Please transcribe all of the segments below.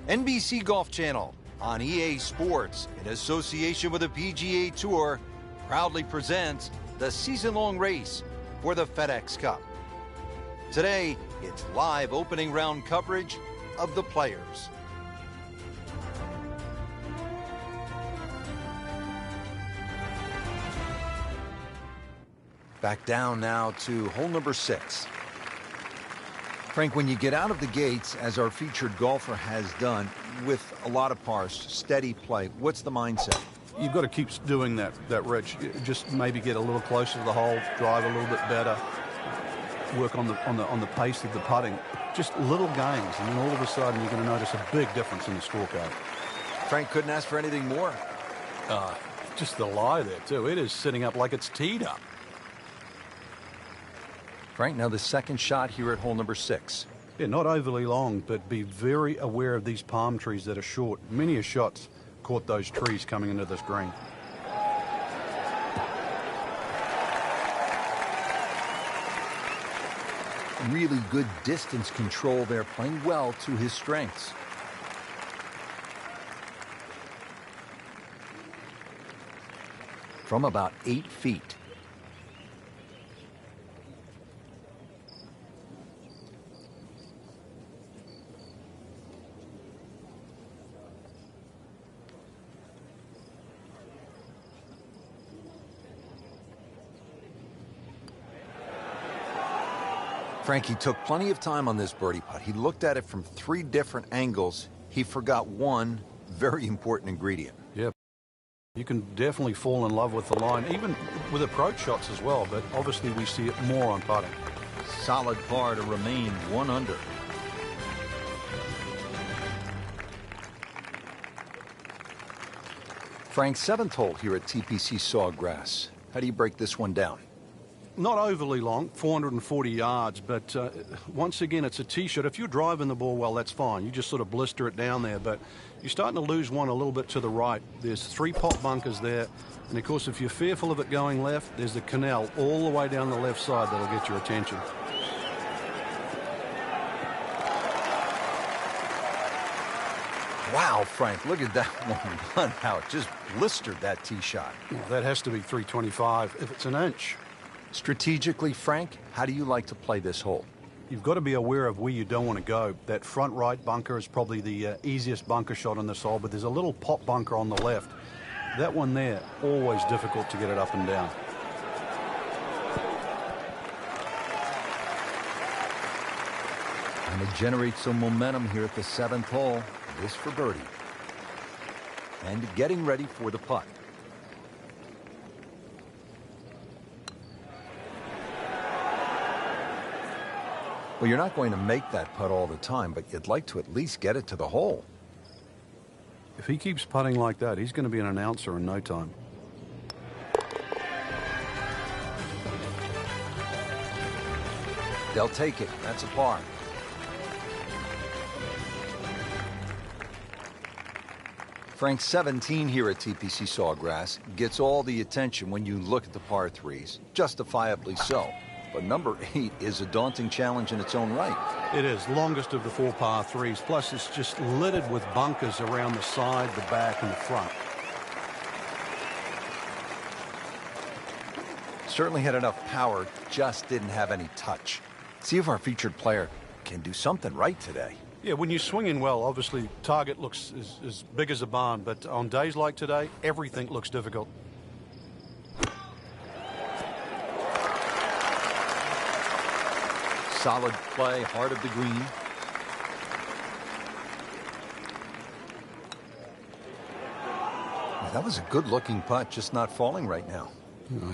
NBC Golf Channel on EA Sports, in association with the PGA Tour, proudly presents the season-long race for the FedEx Cup. Today, it's live opening round coverage of the Players. Back down now to hole number 6. Frank, when you get out of the gates, as our featured golfer has done, with a lot of pars, steady play, what's the mindset? You've got to keep doing that, Rich. Just maybe get a little closer to the hole, drive a little bit better, work on the pace of the putting. Just little gains, and then all of a sudden you're going to notice a big difference in the scorecard. Frank couldn't ask for anything more. Just the lie there, too. It is sitting up like it's teed up. Frank, now the second shot here at hole number 6. Yeah, not overly long, but be very aware of these palm trees that are short. Many a shot's caught those trees coming into this green. Really good distance control there, playing well to his strengths. From about 8 feet. Frankie took plenty of time on this birdie putt. He looked at it from 3 different angles. He forgot one very important ingredient. Yeah, you can definitely fall in love with the line, even with approach shots as well, but obviously we see it more on putting. Solid par to remain 1 under. Frank, 7th hole here at TPC Sawgrass. How do you break this one down? Not overly long, 440 yards, but once again, it's a tee shot. If you're driving the ball well, that's fine. You just sort of blister it down there, but you're starting to lose one a little bit to the right. There's 3 pot bunkers there, and of course, if you're fearful of it going left, there's the canal all the way down the left side that'll get your attention. Wow, Frank, look at that one. How it just blistered that tee shot. Well, that has to be 325 if it's an inch. Strategically, Frank, how do you like to play this hole? You've got to be aware of where you don't want to go. That front right bunker is probably the easiest bunker shot on this hole, but there's a little pot bunker on the left. That one there, always difficult to get it up and down. And to generate some momentum here at the 7th hole, this for birdie. And getting ready for the putt. Well, you're not going to make that putt all the time, but you'd like to at least get it to the hole. If he keeps putting like that, he's going to be an announcer in no time. They'll take it. That's a par. Frank, 17 here at TPC Sawgrass gets all the attention when you look at the par 3s, justifiably so. But number 8 is a daunting challenge in its own right. It is, longest of the 4 par 3s, plus it's just littered with bunkers around the side, the back, and the front. Certainly had enough power, just didn't have any touch. See if our featured player can do something right today. Yeah, when you're swinging well, obviously target looks as big as a barn, but on days like today, everything looks difficult. Solid play, heart of the green. That was a good-looking putt, just not falling right now.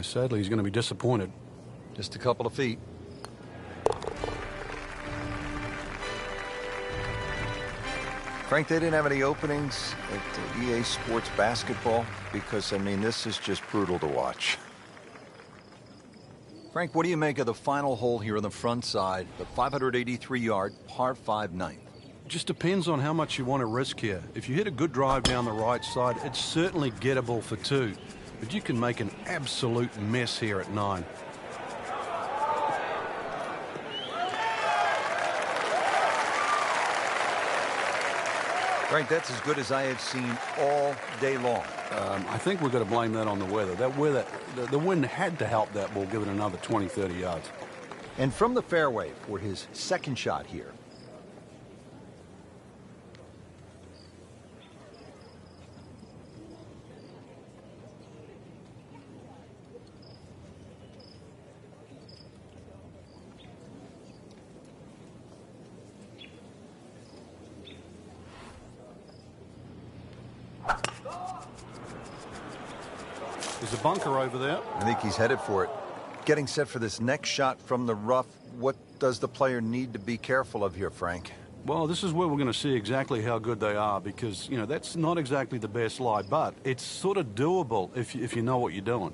Sadly, he's going to be disappointed. Just a couple of feet. Frank, they didn't have any openings at EA Sports Basketball because, I mean, this is just brutal to watch. Frank, what do you make of the final hole here on the front side, the 583-yard par 5 ninth? Just depends on how much you want to risk here. If you hit a good drive down the right side, it's certainly gettable for 2. But you can make an absolute mess here at 9. Frank, that's as good as I have seen all day long. I think we've got to blame that on the weather. The wind had to help that ball give it another 20, 30 yards. And from the fairway for his second shot here. There's a bunker over there. I think he's headed for it. Getting set for this next shot from the rough. What does the player need to be careful of here, Frank? Well, this is where we're going to see exactly how good they are because, you know, that's not exactly the best lie, but it's sort of doable if you know what you're doing.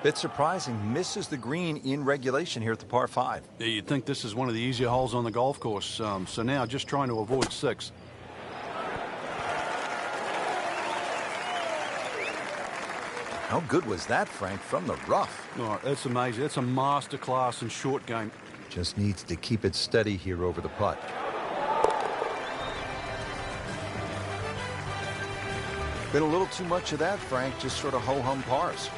Bit surprising, misses the green in regulation here at the par 5. Yeah, you'd think this is one of the easier holes on the golf course. So now just trying to avoid 6. How good was that, Frank, from the rough? Oh, that's amazing. That's a master class in short game. Just needs to keep it steady here over the putt. Been a little too much of that, Frank, just sort of ho-hum pars.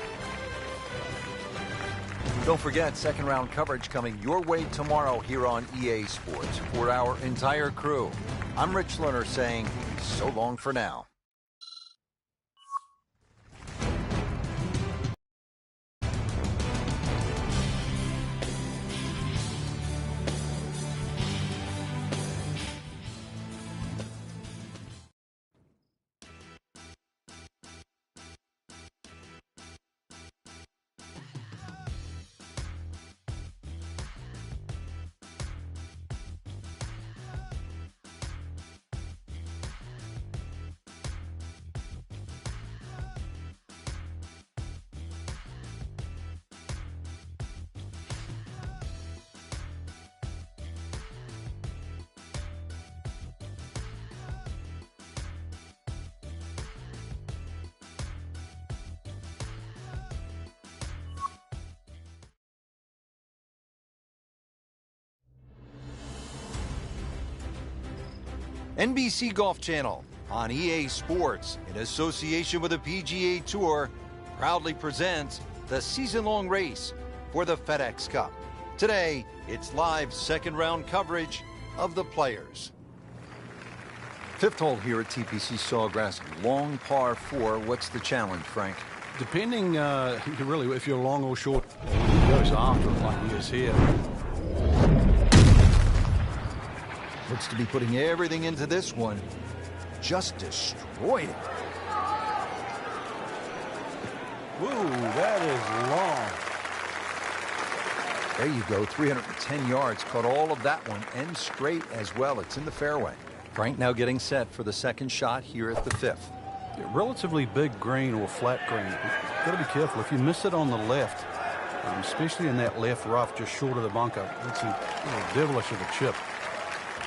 Don't forget, second round coverage coming your way tomorrow here on EA Sports. For our entire crew, I'm Rich Lerner saying so long for now. NBC Golf Channel on EA Sports, in association with the PGA Tour, proudly presents the season-long race for the FedEx Cup. Today, it's live second-round coverage of the players. Fifth hole here at TPC Sawgrass, long par 4. What's the challenge, Frank? Depending, really, if you're long or short, he goes after it like he is here. Looks to be putting everything into this one. Just destroyed it. Whoa, that is long. There you go, 310 yards. Caught all of that one, and straight as well. It's in the fairway. Frank now getting set for the second shot here at the 5th. Yeah, relatively big green or flat green. You've got to be careful. If you miss it on the left, especially in that left rough just short of the bunker, it's a devilish of a chip.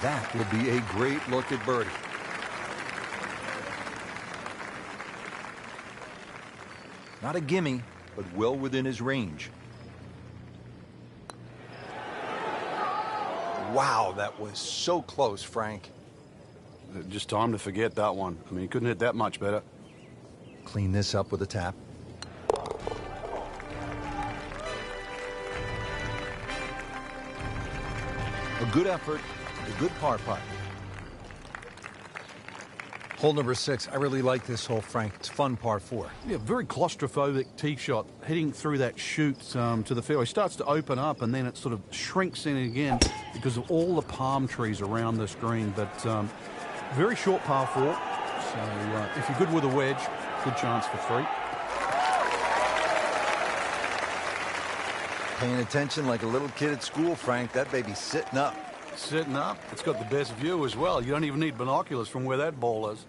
That will be a great look at birdie. Not a gimme, but well within his range. Wow, that was so close, Frank. Just time to forget that one. I mean, he couldn't hit that much better. Clean this up with a tap. A good effort, a good par putt. Hole number 6. I really like this hole, Frank. It's fun, par 4. Yeah, very claustrophobic tee shot, heading through that chute to the fairway. Starts to open up, and then it sort of shrinks in again because of all the palm trees around this green. But very short par 4. So if you're good with a wedge, good chance for 3. Paying attention like a little kid at school, Frank. That baby's sitting up. Sitting up. It's got the best view as well. You don't even need binoculars from where that ball is.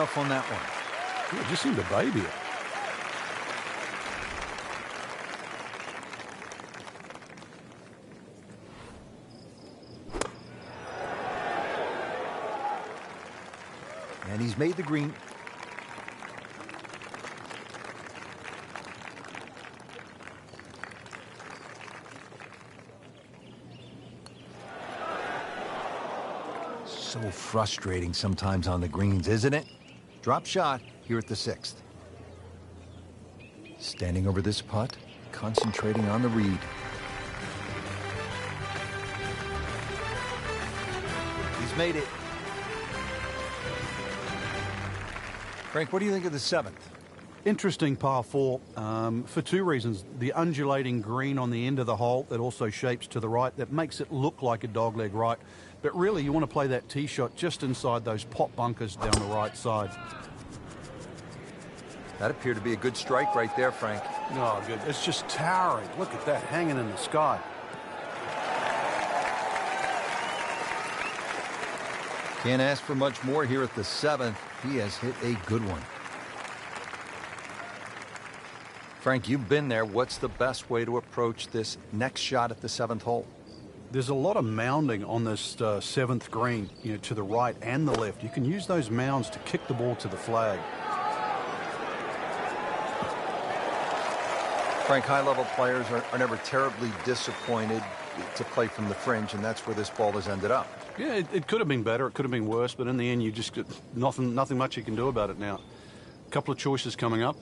tough on that one. Yeah, just seemed to baby it. And he's made the green. So frustrating sometimes on the greens, isn't it? Drop shot here at the 6th. Standing over this putt, concentrating on the read. He's made it. Frank, what do you think of the 7th? Interesting par 4 for two reasons. The undulating green on the end of the hole that also shapes to the right, that makes it look like a dogleg right. But really, you want to play that tee shot just inside those pot bunkers down the right side. That appeared to be a good strike right there, Frank. Oh, good. It's just towering. Look at that hanging in the sky. Can't ask for much more here at the 7th. He has hit a good one. Frank, you've been there. What's the best way to approach this next shot at the 7th hole? There's a lot of mounding on this 7th green, to the right and the left. You can use those mounds to kick the ball to the flag. Frank, high-level players are never terribly disappointed to play from the fringe, and that's where this ball has ended up. Yeah, it could have been better. It could have been worse, but in the end, you just got nothing much you can do about it now. A couple of choices coming up.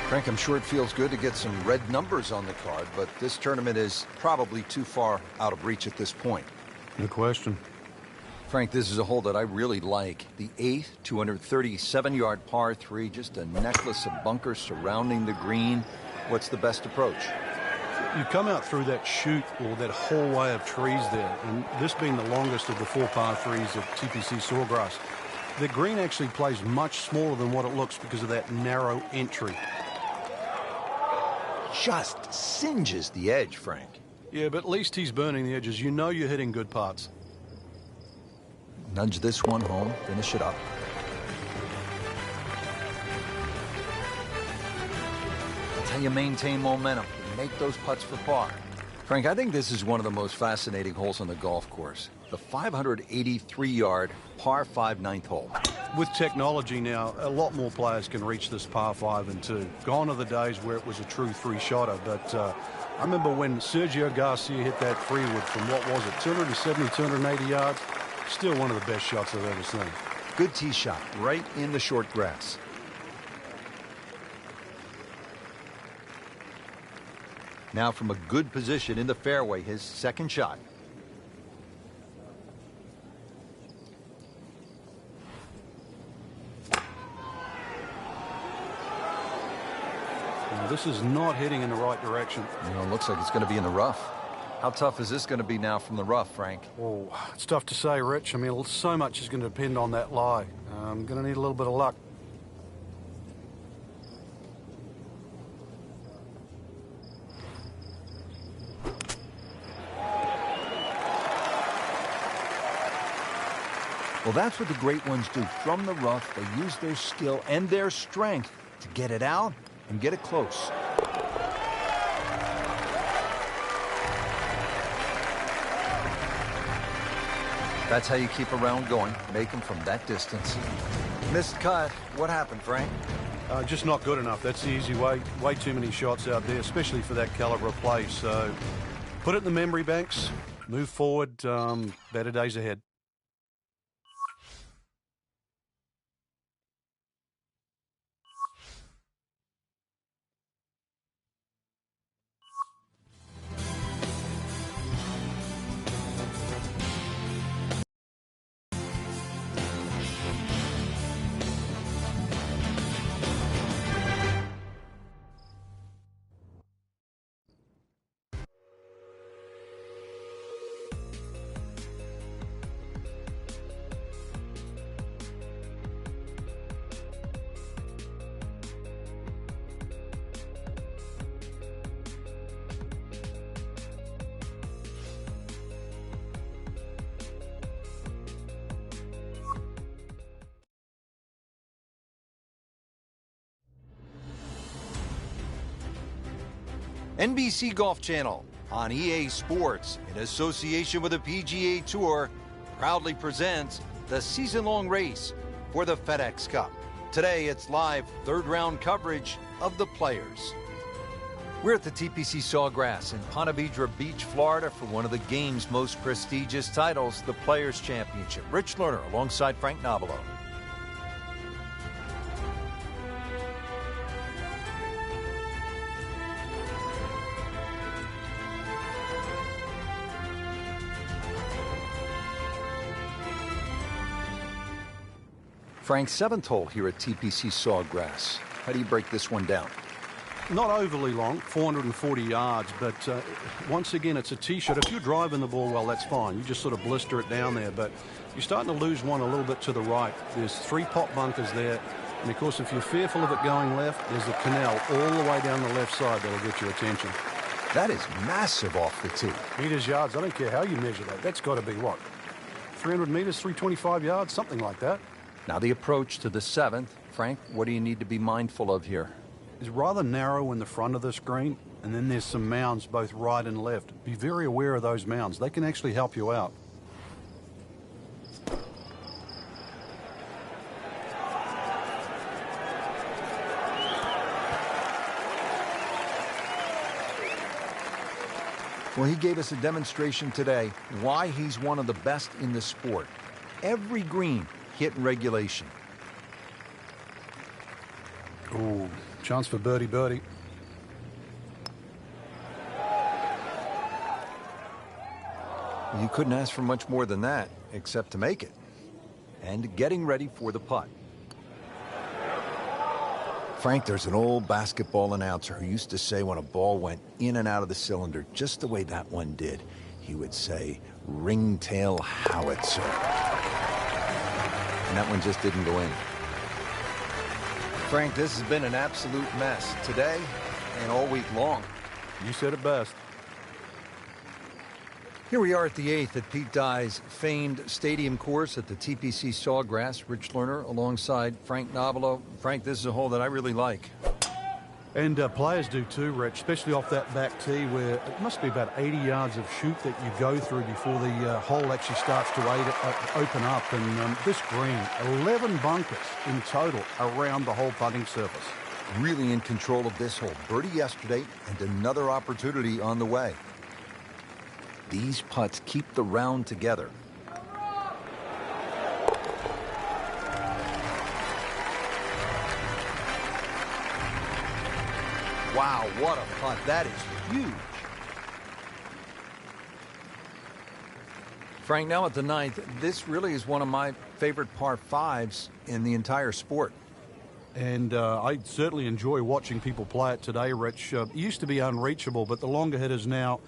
Frank, I'm sure it feels good to get some red numbers on the card, but this tournament is probably too far out of reach at this point. No question. Frank, this is a hole that I really like. The 8th, 237-yard par 3, just a necklace of bunkers surrounding the green. What's the best approach? You come out through that chute or that hallway of trees there, and this being the longest of the 4 par 3s of TPC Sawgrass, the green actually plays much smaller than what it looks because of that narrow entry. Just singes the edge, Frank. Yeah, but at least he's burning the edges. You know you're hitting good putts. Nudge this one home, finish it up. That's how you maintain momentum. You make those putts for par. Frank, I think this is one of the most fascinating holes on the golf course. The 583-yard par 5 9th hole. With technology now, a lot more players can reach this par 5 and 2. Gone are the days where it was a true 3-shotter, but I remember when Sergio Garcia hit that 3-wood from, what was it, 270, 280 yards? Still one of the best shots I've ever seen. Good tee shot, right in the short grass. Now from a good position in the fairway, his second shot. This is not heading in the right direction. It looks like it's going to be in the rough. How tough is this going to be now from the rough, Frank? Oh, it's tough to say, Rich. I mean, so much is going to depend on that lie. I'm going to need a little bit of luck. Well, that's what the great ones do. From the rough, they use their skill and their strength to get it out and get it close. That's how you keep a round going. Make them from that distance. Missed cut. What happened, Frank? Just not good enough. That's the easy way. Way too many shots out there, especially for that caliber of play. So put it in the memory banks. Move forward. Better days ahead. NBC Golf Channel on EA Sports, in association with the PGA Tour, proudly presents the season-long race for the FedEx Cup. Today, it's live third-round coverage of the Players. We're at the TPC Sawgrass in Ponte Vedra Beach, Florida, for one of the game's most prestigious titles, the Players Championship. Rich Lerner alongside Frank Nobilo. Frank, seventh hole here at TPC Sawgrass. How do you break this one down? Not overly long, 440 yards, but once again, it's a tee shot. If you're driving the ball well, that's fine. You just sort of blister it down there, but you're starting to lose one a little bit to the right. There's 3 pot bunkers there, and of course, if you're fearful of it going left, there's a canal all the way down the left side that'll get your attention. That is massive off the tee. Meters, yards, I don't care how you measure that. That's got to be what? 300 meters, 325 yards, something like that. Now the approach to the seventh. Frank, what do you need to be mindful of here? It's rather narrow in the front of this green, and then there's some mounds both right and left. Be very aware of those mounds. They can actually help you out. Well, he gave us a demonstration today why he's one of the best in the sport. Every green hit in regulation. Ooh, chance for birdie. You couldn't ask for much more than that, except to make it. And getting ready for the putt. Frank, there's an old basketball announcer who used to say when a ball went in and out of the cylinder, just the way that one did, he would say, ringtail howitzer. And that one just didn't go in. Frank, this has been an absolute mess today and all week long. You said it best. Here we are at the 8th at Pete Dye's famed stadium course at the TPC Sawgrass. Rich Lerner alongside Frank Nobilo. Frank, this is a hole that I really like. And players do too, Rich, especially off that back tee where it must be about 80 yards of shoot that you go through before the hole actually starts to open up. And this green, 11 bunkers in total around the whole putting surface. Really in control of this hole. Birdie yesterday and another opportunity on the way. These putts keep the round together. Wow, what a putt. That is huge. Frank, now at the 9th, this really is one of my favorite par 5s in the entire sport. And I certainly enjoy watching people play it today, Rich. It used to be unreachable, but the longer hitters now,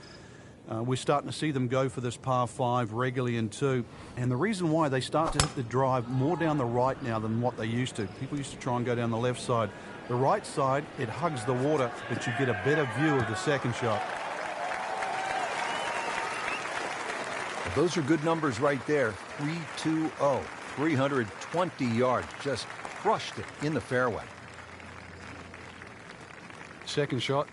we're starting to see them go for this par 5 regularly in 2. And the reason why they start to hit the drive more down the right now than what they used to. People used to try and go down the left side. The right side, it hugs the water, but you get a better view of the second shot. Well, those are good numbers right there. 320, 320 yards. Just crushed it in the fairway. Second shot.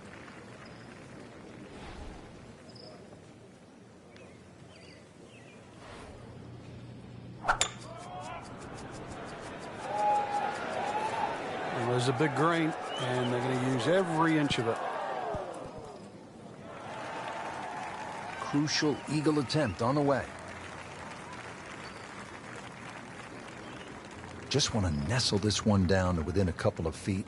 There's a big green, and they're going to use every inch of it. Crucial eagle attempt on the way. Just want to nestle this one down to within a couple of feet.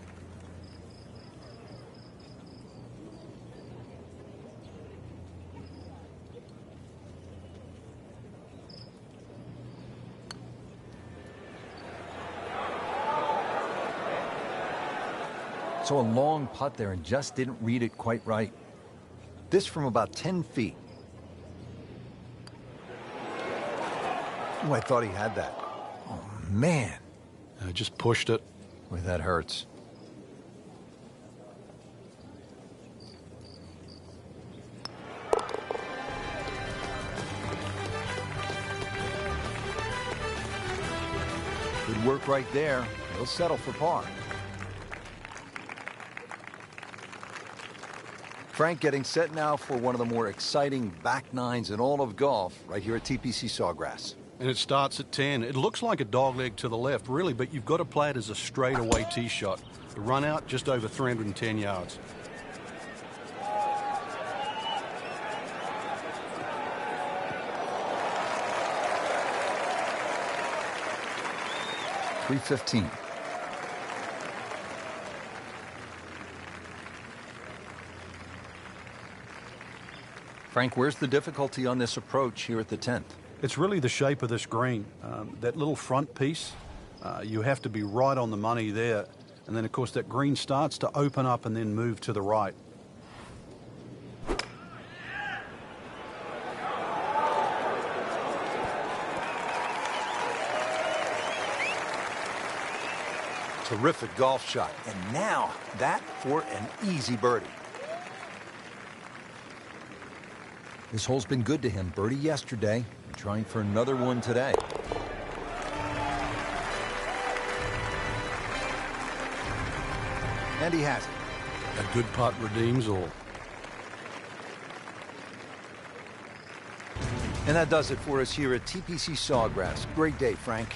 So a long putt there and just didn't read it quite right. This from about 10 feet. Oh, I thought he had that. Oh, man. I just pushed it. Boy, that hurts. Good work right there. He'll settle for par. Frank getting set now for one of the more exciting back nines in all of golf right here at TPC Sawgrass. And it starts at 10. It looks like a dogleg to the left, really, but you've got to play it as a straightaway tee shot. The run out just over 310 yards. .315. Frank, where's the difficulty on this approach here at the 10th? It's really the shape of this green. That little front piece, you have to be right on the money there. And then, of course, that green starts to open up and then move to the right. Terrific golf shot. And now that for an easy birdie. This hole's been good to him. Birdie yesterday, and trying for another one today. And he has it. A good putt redeems all. And that does it for us here at TPC Sawgrass. Great day, Frank.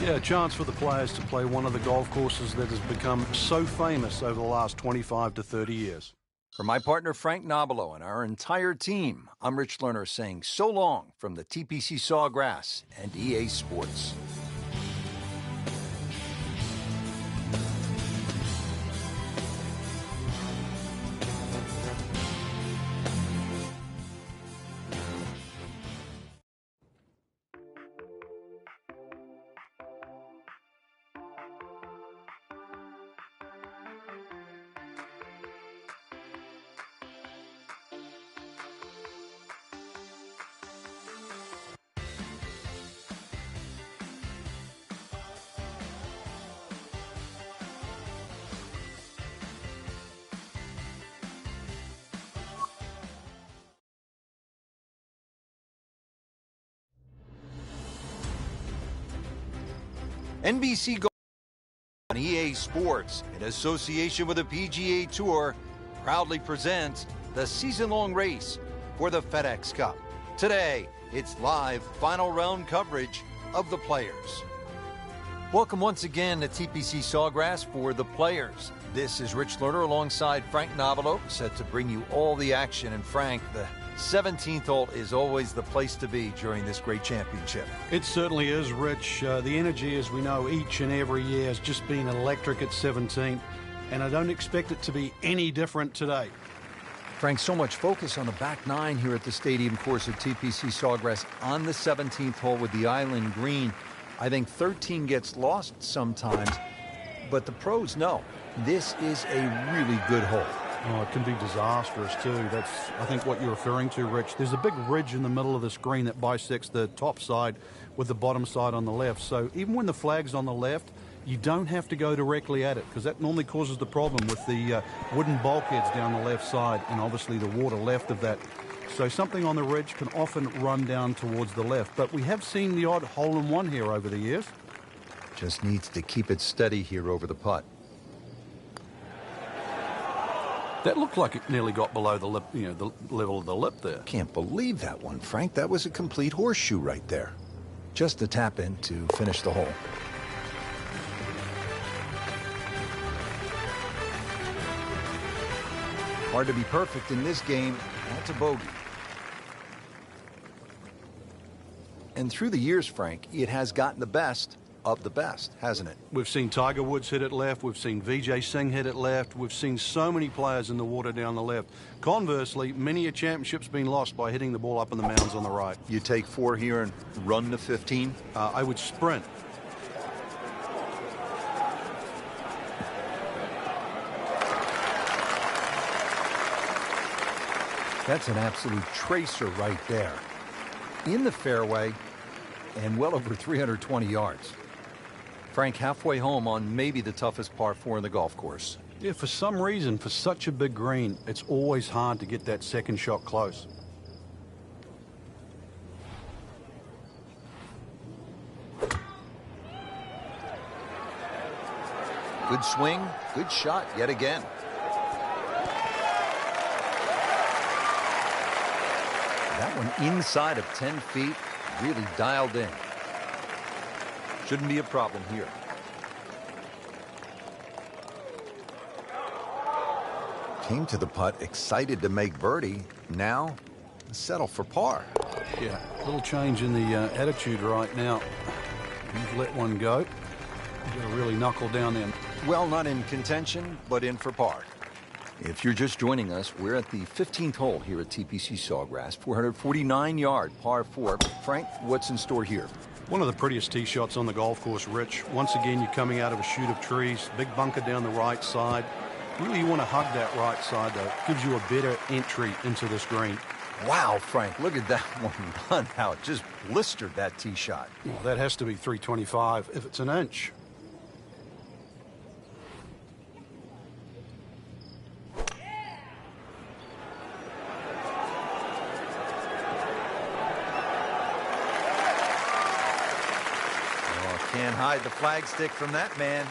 Yeah, a chance for the players to play one of the golf courses that has become so famous over the last 25 to 30 years. For my partner, Frank Nobilo, and our entire team, I'm Rich Lerner saying so long from the TPC Sawgrass and EA Sports. NBC Golf on EA Sports, in association with the PGA Tour, proudly presents the season-long race for the FedEx Cup. Today, it's live final round coverage of the Players. Welcome once again to TPC Sawgrass for the Players. This is Rich Lerner alongside Frank Nobilo, set to bring you all the action. And Frank, the 17th hole is always the place to be during this great championship. It certainly is, Rich. The energy, as we know, each and every year has just been electric at 17, and I don't expect it to be any different today. Frank, so much focus on the back nine here at the stadium course at TPC Sawgrass on the 17th hole with the island green. I think 13 gets lost sometimes, but the pros know this is a really good hole. Oh, it can be disastrous, too. That's, I think, what you're referring to, Rich. There's a big ridge in the middle of the screen that bisects the top side with the bottom side on the left. So even when the flag's on the left, you don't have to go directly at it, because that normally causes the problem with the wooden bulkheads down the left side and obviously the water left of that. So something on the ridge can often run down towards the left. But we have seen the odd hole-in-one here over the years. Just needs to keep it steady here over the putt. That looked like it nearly got below the lip, the level of the lip there. Can't believe that one, Frank. That was a complete horseshoe right there. Just a tap in to finish the hole. Hard to be perfect in this game. That's a bogey. And through the years, Frank, it has gotten the best of the best, hasn't it? We've seen Tiger Woods hit it left. We've seen Vijay Singh hit it left. We've seen so many players in the water down the left. Conversely, many a championship's been lost by hitting the ball up in the mounds on the right. You take 4 here and run to 15? I would sprint. That's an absolute tracer right there. In the fairway and well over 320 yards. Frank, halfway home on maybe the toughest par 4 in the golf course. Yeah, for some reason, for such a big green, it's always hard to get that second shot close. Good swing, good shot yet again. one inside of 10 feet, really dialed in. Shouldn't be a problem here. Came to the putt excited to make birdie. Now, settle for par. Yeah, a little change in the attitude right now. You've let one go. You've got to really knuckle down there. Well, not in contention, but in for par. If you're just joining us, we're at the 15th hole here at TPC Sawgrass, 449-yard par 4. Frank, what's in store here? One of the prettiest tee shots on the golf course, Rich. Once again, you're coming out of a chute of trees, big bunker down the right side. Really, you want to hug that right side, though. It gives you a better entry into this green. Wow, Frank, look at that one run, how it just blistered that tee shot. Well, that has to be 325 if it's an inch. Oh, can't hide the flagstick from that man.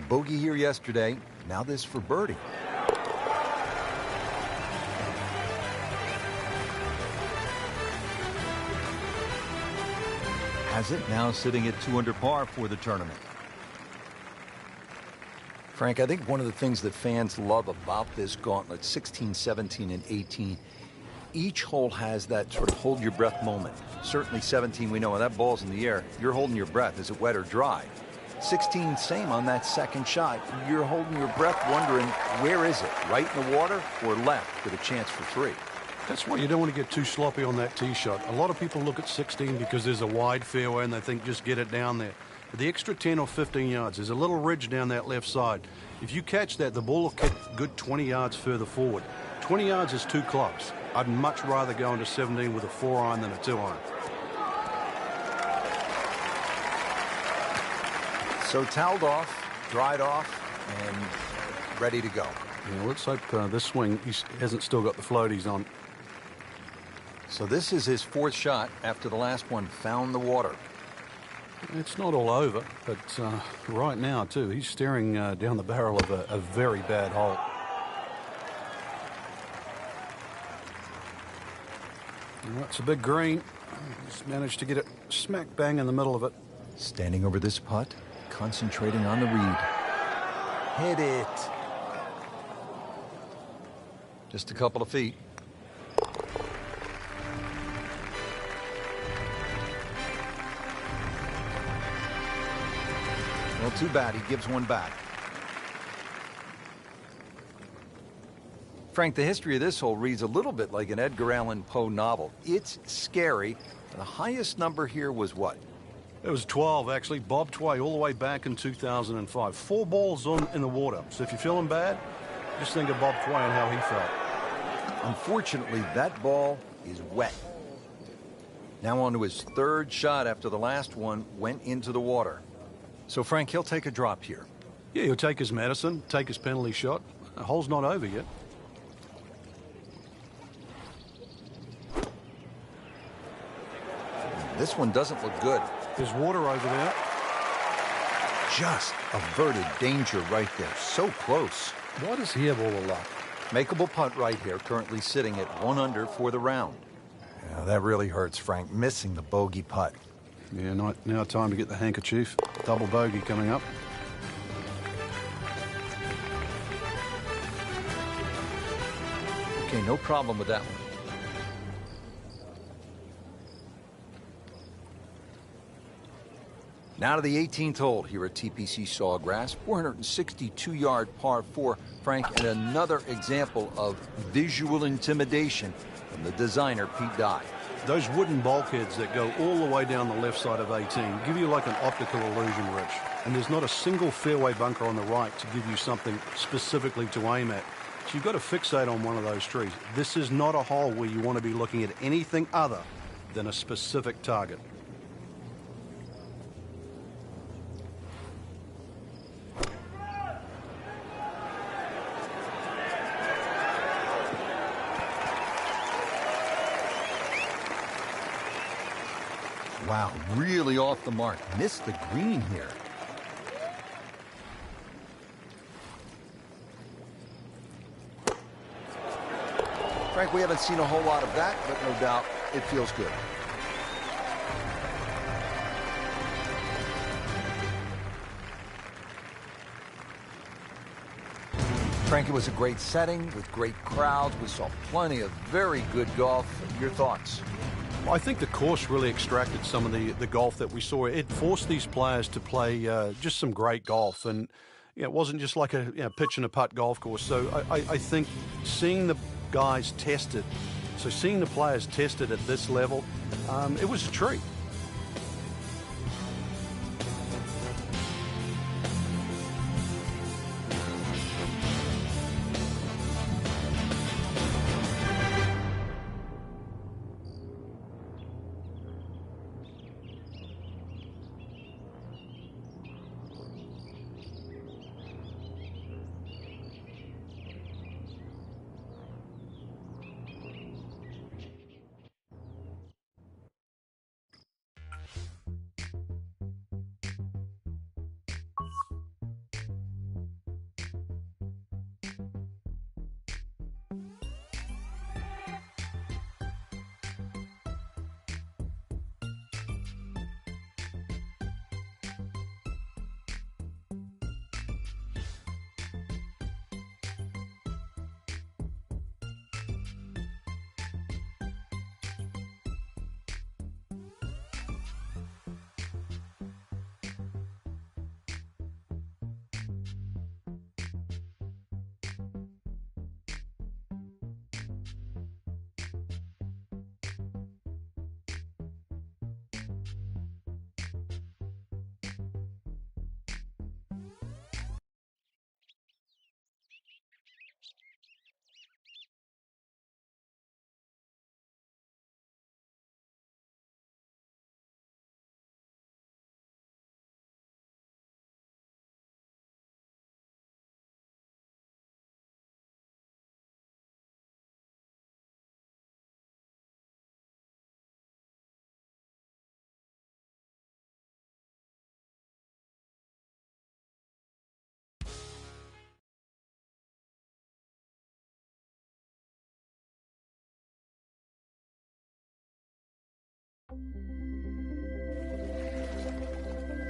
Bogey here yesterday. Now this for birdie. Has it now sitting at 2 under par for the tournament. Frank, I think one of the things that fans love about this gauntlet, 16, 17, and 18, each hole has that sort of hold your breath moment. Certainly 17, we know when that ball's in the air, you're holding your breath. Is it wet or dry? 16, same on that second shot. You're holding your breath wondering, where is it? Right in the water or left with a chance for 3? That's why you don't want to get too sloppy on that tee shot. A lot of people look at 16 because there's a wide fairway and they think just get it down there. But the extra 10 or 15 yards, there's a little ridge down that left side. If you catch that, the ball will kick good 20 yards further forward. 20 yards is 2 clubs. I'd much rather go into 17 with a 4-iron than a 2-iron. So toweled off, dried off, and ready to go. Yeah, let's hope this swing, he hasn't still got the floaties on. So this is his 4th shot after the last one found the water. It's not all over, but right now, too, he's staring down the barrel of a very bad hole. Well, it's a big green. He's managed to get it smack bang in the middle of it. Standing over this putt, concentrating on the read. Hit it. Just a couple of feet. Well, too bad. He gives one back. Frank, the history of this hole reads a little bit like an Edgar Allan Poe novel. It's scary. The highest number here was what? It was 12, actually. Bob Tway all the way back in 2005. 4 balls in the water. So if you're feeling bad, just think of Bob Tway and how he felt. Unfortunately, that ball is wet. Now on to his 3rd shot after the last one went into the water. So, Frank, he'll take a drop here. Yeah, he'll take his medicine, take his penalty shot. The hole's not over yet. This one doesn't look good. There's water over there. Just averted danger right there. So close. Why does he have all the luck? Makeable putt right here, currently sitting at 1 under for the round. Yeah, that really hurts, Frank, missing the bogey putt. Yeah, now time to get the handkerchief. Double bogey coming up. Okay, no problem with that one. Now to the 18th hole here at TPC Sawgrass, 462-yard par 4. Frank, and another example of visual intimidation from the designer, Pete Dye. Those wooden bulkheads that go all the way down the left side of 18 give you like an optical illusion, Rich. And there's not a single fairway bunker on the right to give you something specifically to aim at. So you've got to fixate on one of those trees. This is not a hole where you want to be looking at anything other than a specific target. Wow, really off the mark. Missed the green here. Frank, we haven't seen a whole lot of that, but no doubt it feels good. Frank, it was a great setting with great crowds. We saw plenty of very good golf. Your thoughts? Well, I think the course really extracted some of the golf that we saw. It forced these players to play just some great golf, and it wasn't just like a pitch and a putt golf course. So I think seeing the guys tested, so seeing the players tested at this level, it was a treat.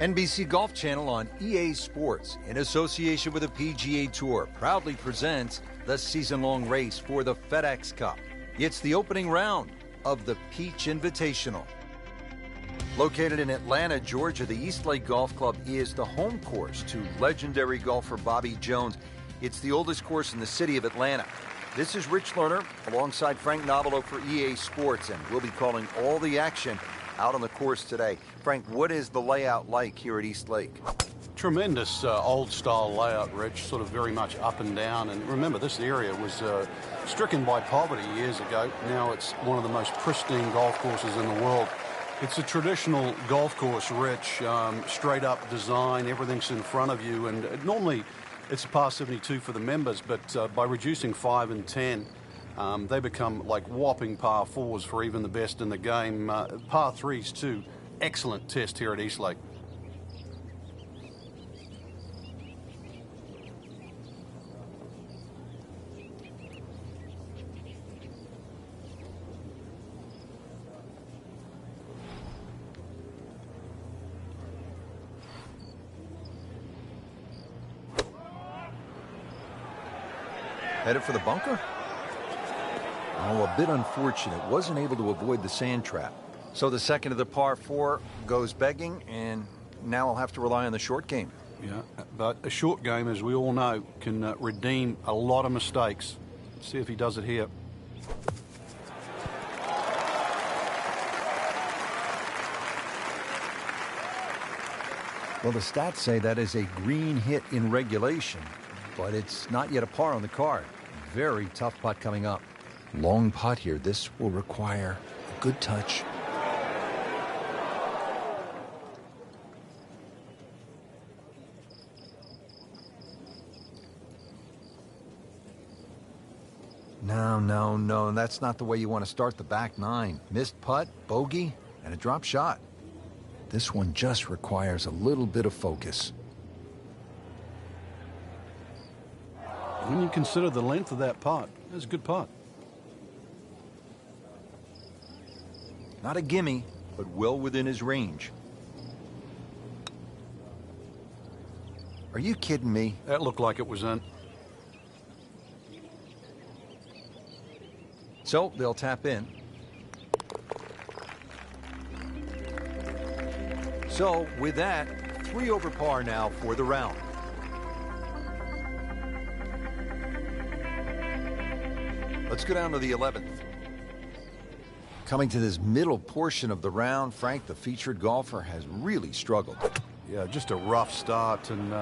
NBC Golf Channel on EA Sports, in association with the PGA Tour, proudly presents the season-long race for the FedEx Cup. It's the opening round of the Peach Invitational. Located in Atlanta, Georgia, the East Lake Golf Club is the home course to legendary golfer Bobby Jones. It's the oldest course in the city of Atlanta. This is Rich Lerner alongside Frank Nobilo for EA Sports, and we'll be calling all the action out on the course today. Frank, what is the layout like here at East Lake? Tremendous old-style layout, Rich, sort of very much up and down. And remember, this area was stricken by poverty years ago. Now it's one of the most pristine golf courses in the world. It's a traditional golf course, Rich, straight-up design, everything's in front of you. And normally it's a par 72 for the members, but by reducing 5 and 10, they become like whopping par 4s for even the best in the game. Par 3s, too. Excellent test here at East Lake. Headed for the bunker? Oh, a bit unfortunate. Wasn't able to avoid the sand trap. So the second of the par 4 goes begging, and now I'll have to rely on the short game. Yeah, but a short game, as we all know, can redeem a lot of mistakes. Let's see if he does it here. Well, the stats say that is a green hit in regulation, but it's not yet a par on the card. Very tough putt coming up. Long putt here. This will require a good touch. No, that's not the way you want to start the back nine. Missed putt, bogey, and a drop shot. This one just requires a little bit of focus. When you consider the length of that putt, that's a good putt. Not a gimme, but well within his range. Are you kidding me? That looked like it was in. So they'll tap in. So with that, 3 over par now for the round. Let's go down to the 11th. Coming to this middle portion of the round, Frank, the featured golfer, has really struggled. Yeah, just a rough start, and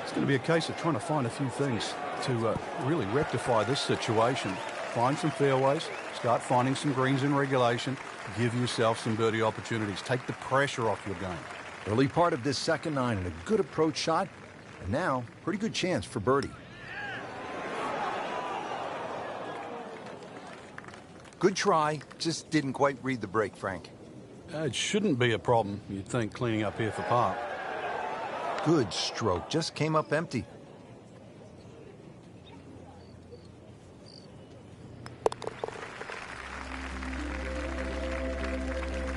it's going to be a case of trying to find a few things to really rectify this situation. Find some fairways, start finding some greens in regulation, give yourself some birdie opportunities. Take the pressure off your game. Early part of this second 9 and a good approach shot, and now pretty good chance for birdie. Good try, just didn't quite read the break, Frank. It shouldn't be a problem, you'd think, cleaning up here for par. Good stroke, just came up empty.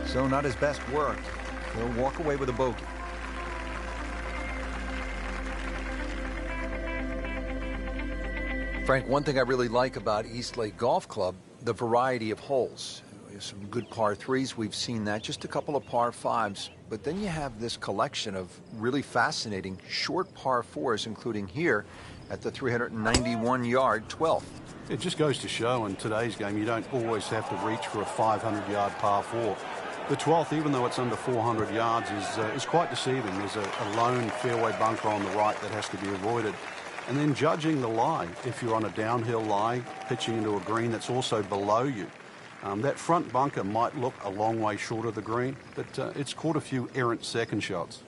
So not his best work. He'll walk away with a bogey. Frank, one thing I really like about East Lake Golf Club, the variety of holes. Some good par 3s, we've seen that, just a couple of par 5s. But then you have this collection of really fascinating short par 4s, including here at the 391-yard 12th. It just goes to show in today's game you don't always have to reach for a 500-yard par 4. The 12th, even though it's under 400 yards, is quite deceiving. There's a lone fairway bunker on the right that has to be avoided. And then judging the lie, if you're on a downhill lie, pitching into a green that's also below you. That front bunker might look a long way short of the green, but it's caught a few errant second shots.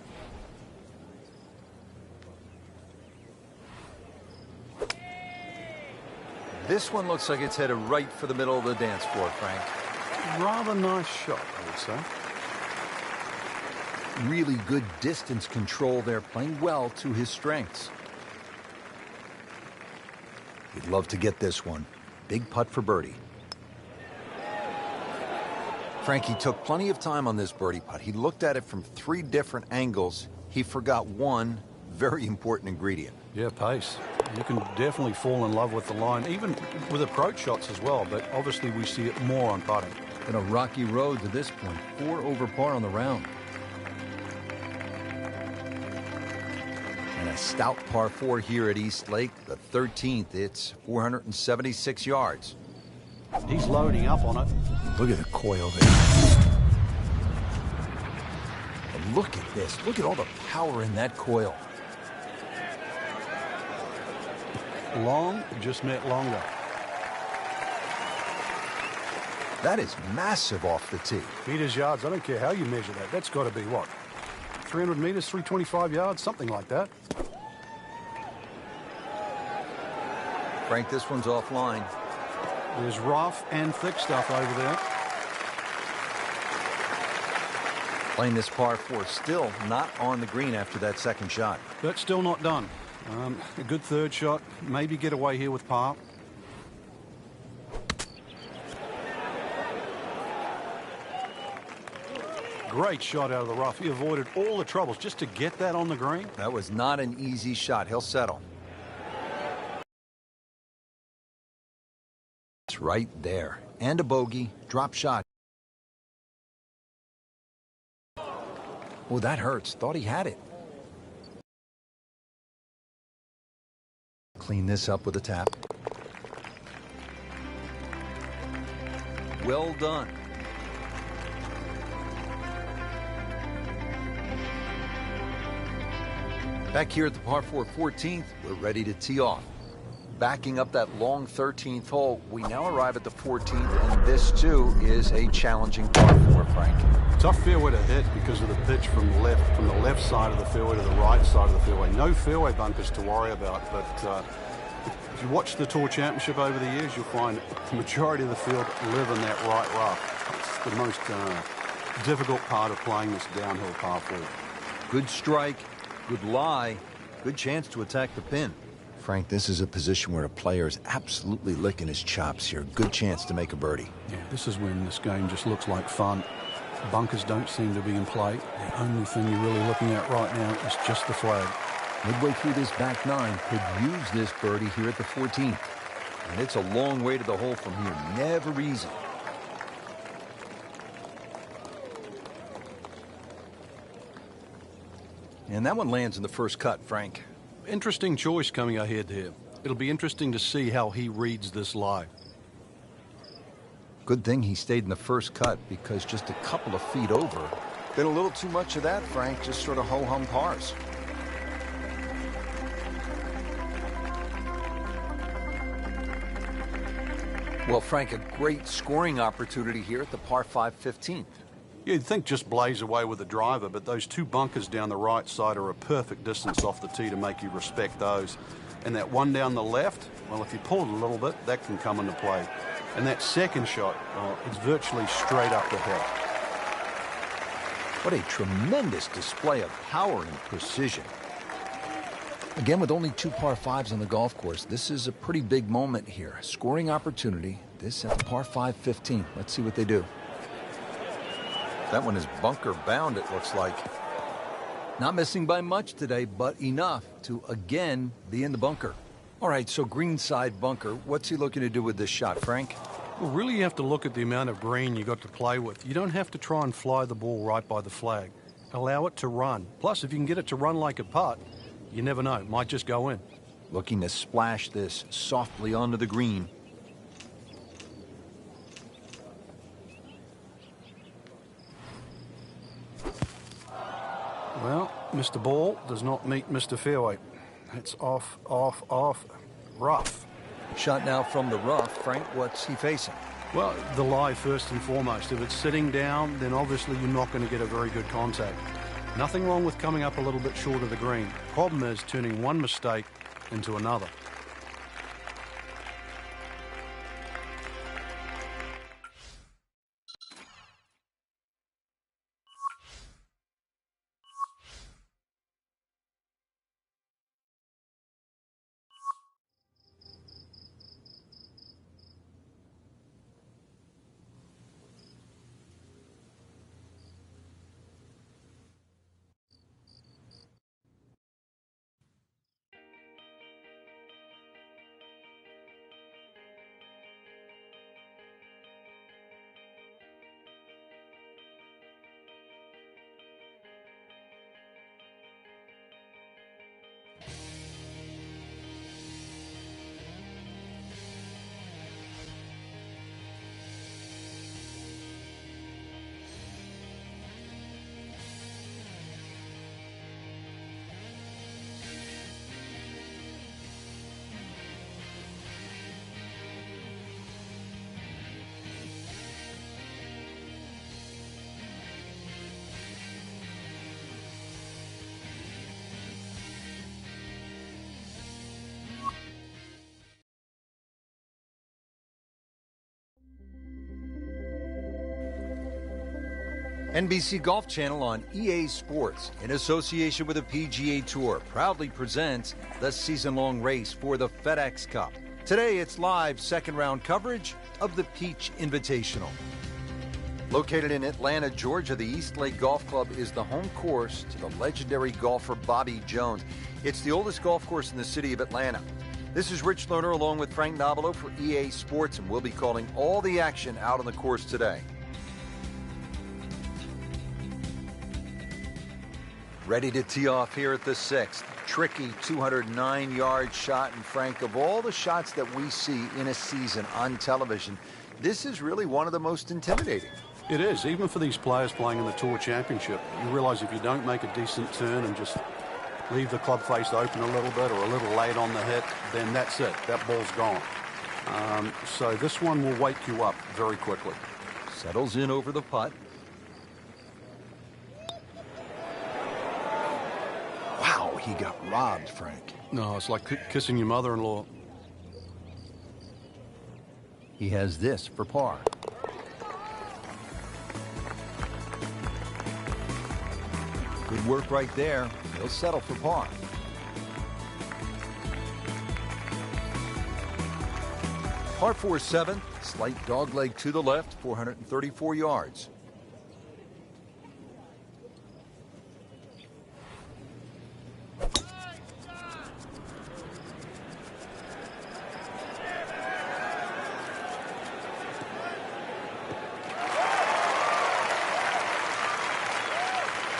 This one looks like it's headed right for the middle of the dance floor, Frank. Rather nice shot, I would say. Really good distance control there, playing well to his strengths. He'd love to get this one. Big putt for birdie. Frankie took plenty of time on this birdie putt. He looked at it from 3 different angles. He forgot one very important ingredient. Yeah, pace. You can definitely fall in love with the line, even with approach shots as well, but obviously we see it more on putting. Been a rocky road to this point. 4 over par on the round. And a stout par 4 here at East Lake, the 13th. It's 476 yards. He's loading up on it. Look at the coil there. And look at this. Look at all the power in that coil. Long just meant longer. That is massive off the tee. Meters, yards, I don't care how you measure that. That's got to be what? 300 meters, 325 yards, something like that. Frank, this one's offline. There's rough and thick stuff over there. Playing this par 4, still not on the green after that second shot. But still not done. A good third shot. Maybe get away here with par. Great shot out of the rough. He avoided all the troubles just to get that on the green. That was not an easy shot. He'll settle. It's right there. And a bogey. Drop shot. Oh, that hurts. Thought he had it. Clean this up with a tap. Well done. Back here at the par 4 14th, we're ready to tee off. Backing up that long 13th hole, we now arrive at the 14th, and this too is a challenging par 4, Frank. Tough fairway to hit because of the pitch from the left side of the fairway to the right side of the fairway. No fairway bunkers to worry about, but if you watch the Tour Championship over the years, you'll find the majority of the field live in that right rough. It's the most difficult part of playing this downhill par 4. Good strike, good lie, good chance to attack the pin. Frank, this is a position where a player is absolutely licking his chops here. Good chance to make a birdie. Yeah, this is when this game just looks like fun. Bunkers don't seem to be in play. The only thing you're really looking at right now is just the flag. Midway through this back nine, could use this birdie here at the 14th. And it's a long way to the hole from here. Never easy. And that one lands in the first cut, Frank. Interesting choice coming ahead here. It'll be interesting to see how he reads this lie. Good thing he stayed in the first cut, because just a couple of feet over. Been a little too much of that, Frank. Just sort of ho-hum pars. Well, Frank, a great scoring opportunity here at the par 5 15th. You'd think just blaze away with the driver, but those two bunkers down the right side are a perfect distance off the tee to make you respect those. And that one down the left, well, if you pull it a little bit, that can come into play. And that second shot, it's virtually straight up the hill. What a tremendous display of power and precision. Again, with only 2 par 5s on the golf course, this is a pretty big moment here. Scoring opportunity, this at the par 5 15. Let's see what they do. That one is bunker bound, it looks like. Not missing by much today, but enough to again be in the bunker. All right, so greenside bunker. What's he looking to do with this shot, Frank? Well, really you have to look at the amount of green you got to play with. You don't have to try and fly the ball right by the flag. Allow it to run. Plus, if you can get it to run like a putt, you never know. It might just go in. Looking to splash this softly onto the green. Well, Mr. Ball does not meet Mr. Fairway. It's off, off, off, rough. Shot now from the rough. Frank, what's he facing? Well, the lie first and foremost. If it's sitting down, then obviously you're not going to get a very good contact. Nothing wrong with coming up a little bit short of the green. Problem is turning one mistake into another. NBC Golf Channel on EA Sports, in association with the PGA Tour, proudly presents the season-long race for the FedEx Cup. Today, it's live second-round coverage of the Peach Invitational. Located in Atlanta, Georgia, the East Lake Golf Club is the home course to the legendary golfer Bobby Jones. It's the oldest golf course in the city of Atlanta. This is Rich Lerner along with Frank Nobilo for EA Sports, and we'll be calling all the action out on the course today. Ready to tee off here at the 6th. Tricky 209-yard shot. And Frank, of all the shots that we see in a season on television, this is really one of the most intimidating. It is, even for these players playing in the Tour Championship. You realize if you don't make a decent turn and just leave the club face open a little bit or a little late on the hit, then that's it. That ball's gone. So this one will wake you up very quickly. Settles in over the putt. Wow, he got robbed, Frank. No, it's like kissing your mother-in-law. He has this for par. Good work right there. He'll settle for par. Par 4 7, slight dogleg to the left, 434 yards.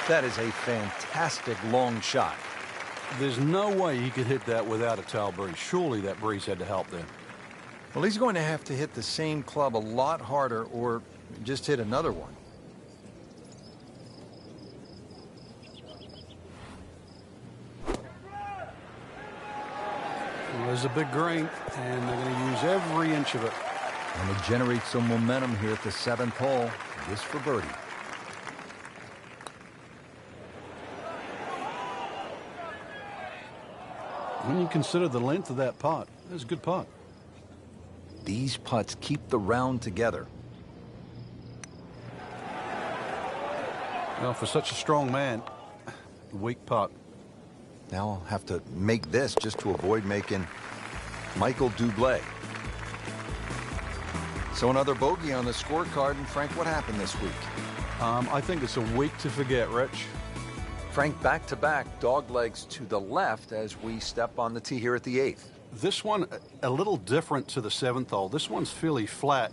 That is a fantastic long shot. There's no way he could hit that without a tail breeze. Surely that breeze had to help there. Well, he's going to have to hit the same club a lot harder or just hit another one. Well, there's a big green, and they're going to use every inch of it. And to generate some momentum here at the 7th hole, this for birdie. When you consider the length of that putt, that's a good putt. These putts keep the round together. Well, for such a strong man, weak putt. Now I'll have to make this just to avoid making Michael Dublé. So another bogey on the scorecard. And Frank, what happened this week? I think it's a week to forget, Rich. Frank, back-to-back dog legs to the left as we step on the tee here at the 8th. This one, a little different to the 7th hole. This one's fairly flat,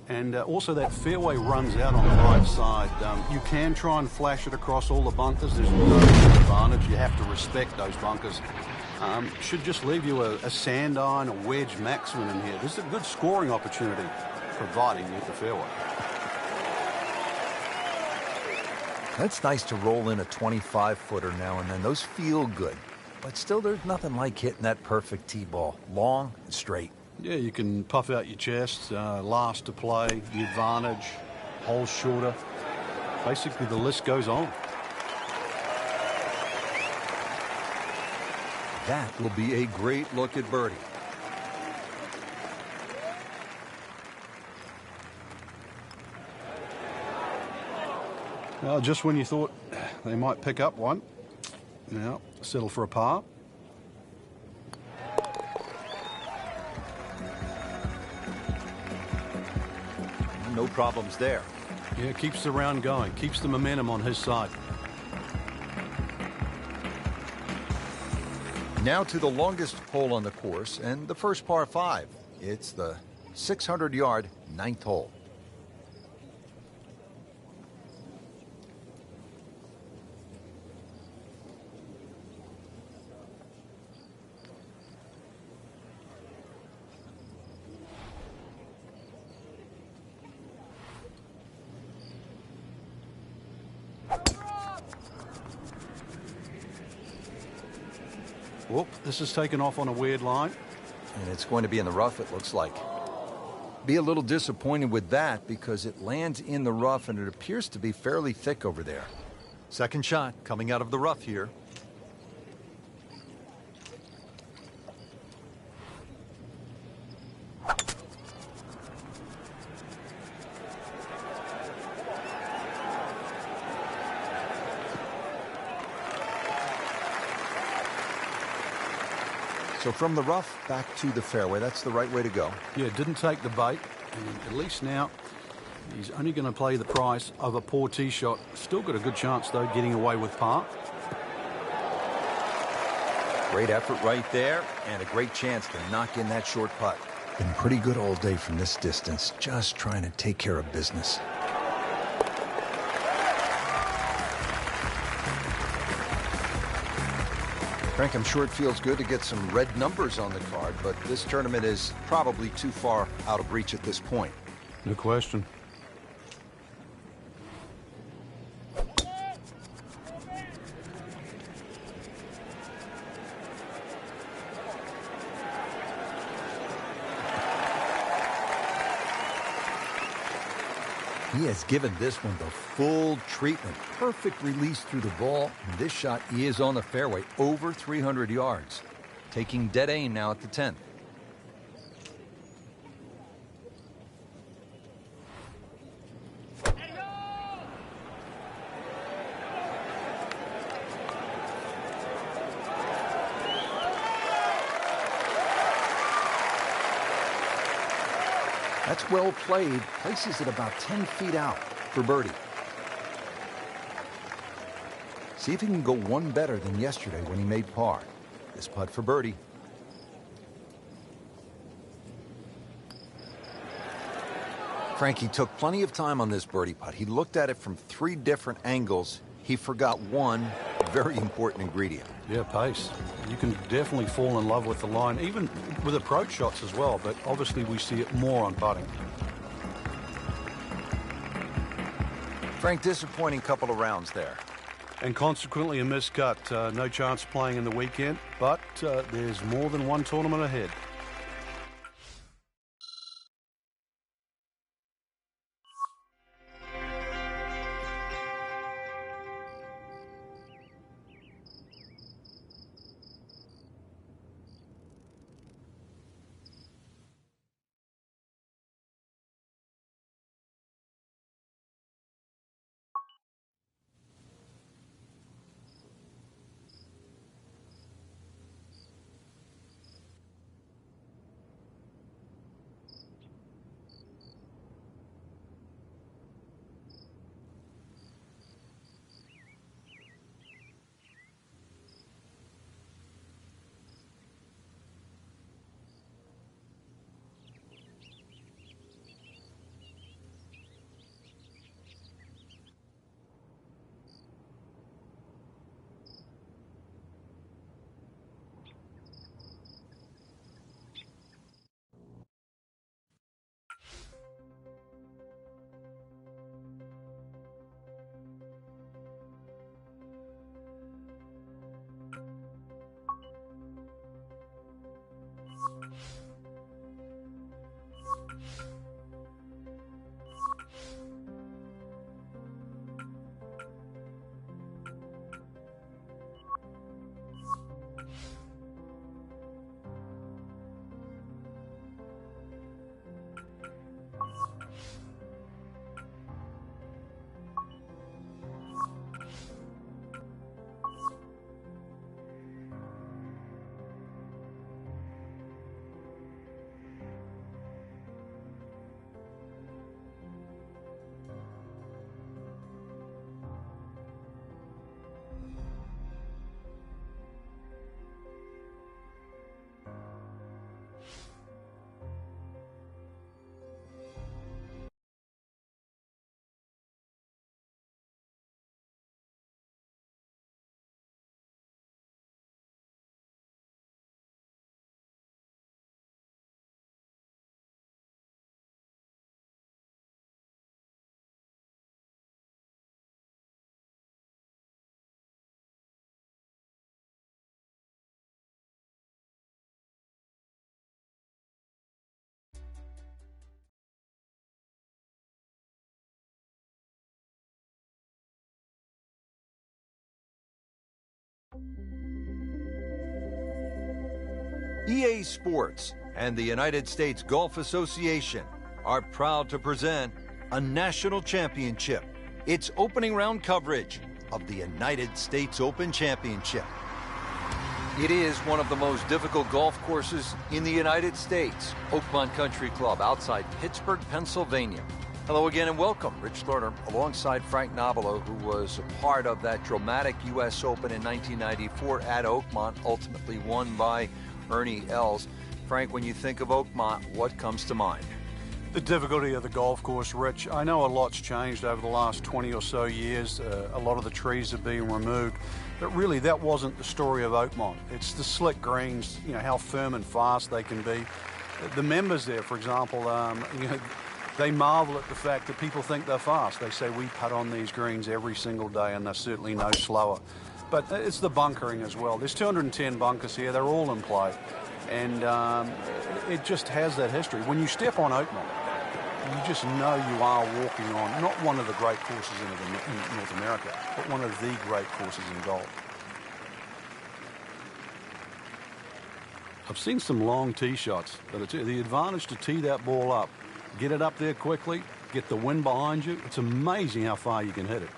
and also that fairway runs out on the right side. You can try and flash it across all the bunkers. There's no advantage. You have to respect those bunkers. Should just leave you a sand iron, a wedge maximum in here. This is a good scoring opportunity, providing you hit the fairway. It's nice to roll in a 25-footer now and then. Those feel good. But still, there's nothing like hitting that perfect tee ball. Long and straight. Yeah, you can puff out your chest, last to play, the advantage, hole shorter. Basically, the list goes on. That will be a great look at birdie. Well, just when you thought they might pick up one, now settle for a par. No problems there. Yeah, keeps the round going, keeps the momentum on his side. Now to the longest hole on the course and the first par 5. It's the 600-yard 9th hole. Whoop, this is taken off on a weird line. And it's going to be in the rough, it looks like. Be a little disappointed with that because it lands in the rough and it appears to be fairly thick over there. Second shot coming out of the rough here. So from the rough back to the fairway, that's the right way to go. Yeah, didn't take the bait. And at least now he's only going to play the price of a poor tee shot. Still got a good chance, though, getting away with par. Great effort right there and a great chance to knock in that short putt. Been pretty good all day from this distance, just trying to take care of business. Frank, I'm sure it feels good to get some red numbers on the card, but this tournament is probably too far out of reach at this point. No question. He has given this one the full treatment. Perfect release through the ball. And this shot is on the fairway, over 300 yards. Taking dead aim now at the 10th. That's well played. Places it about 10 feet out for birdie. See if he can go one better than yesterday when he made par. This putt for birdie. Frankie took plenty of time on this birdie putt. He looked at it from 3 different angles. He forgot one very important ingredient. Yeah, pace. You can definitely fall in love with the line, even with approach shots as well, but obviously we see it more on putting. Frank, disappointing couple of rounds there. And consequently a miscut. No chance playing in the weekend, but there's more than one tournament ahead. EA Sports and the United States Golf Association are proud to present a national championship. It's opening round coverage of the United States Open Championship. It is one of the most difficult golf courses in the United States. Oakmont Country Club outside Pittsburgh, Pennsylvania. Hello again and welcome. Rich Lerner alongside Frank Nobilo, who was a part of that dramatic U.S. Open in 1994 at Oakmont, ultimately won by Ernie Els. Frank, when you think of Oakmont, what comes to mind? The difficulty of the golf course, Rich. I know a lot's changed over the last 20 or so years. A lot of the trees have been removed. But really, that wasn't the story of Oakmont. It's the slick greens, you know, how firm and fast they can be. The members there, for example, you know, they marvel at the fact that people think they're fast. They say we putt on these greens every single day and they're certainly no slower. But it's the bunkering as well. There's 210 bunkers here. They're all in play. And it just has that history. When you step on Oakmont, you just know you are walking on not one of the great courses in North America, but one of the great courses in golf. I've seen some long tee shots, but it's the advantage to tee that ball up, get it up there quickly, get the wind behind you. It's amazing how far you can hit it.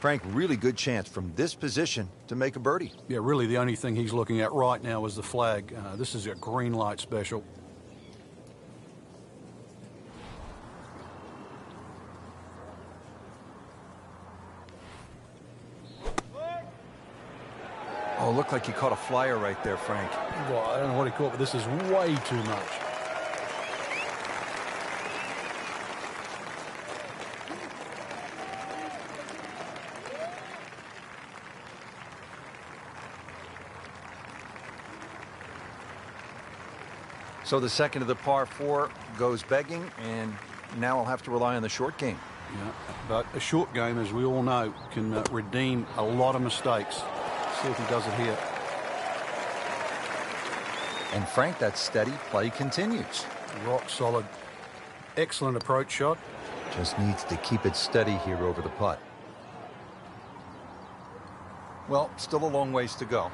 Frank, really good chance from this position to make a birdie. Yeah, really the only thing he's looking at right now is the flag. This is a green light special. Oh, looked like he caught a flyer right there, Frank. Well, I don't know what he caught, but this is way too much. So the second of the par 4 goes begging, and now I'll have to rely on the short game. Yeah, but a short game, as we all know, can redeem a lot of mistakes. See if he does it here. And Frank, that steady play continues. Rock solid. Excellent approach shot. Just needs to keep it steady here over the putt. Well, still a long ways to go.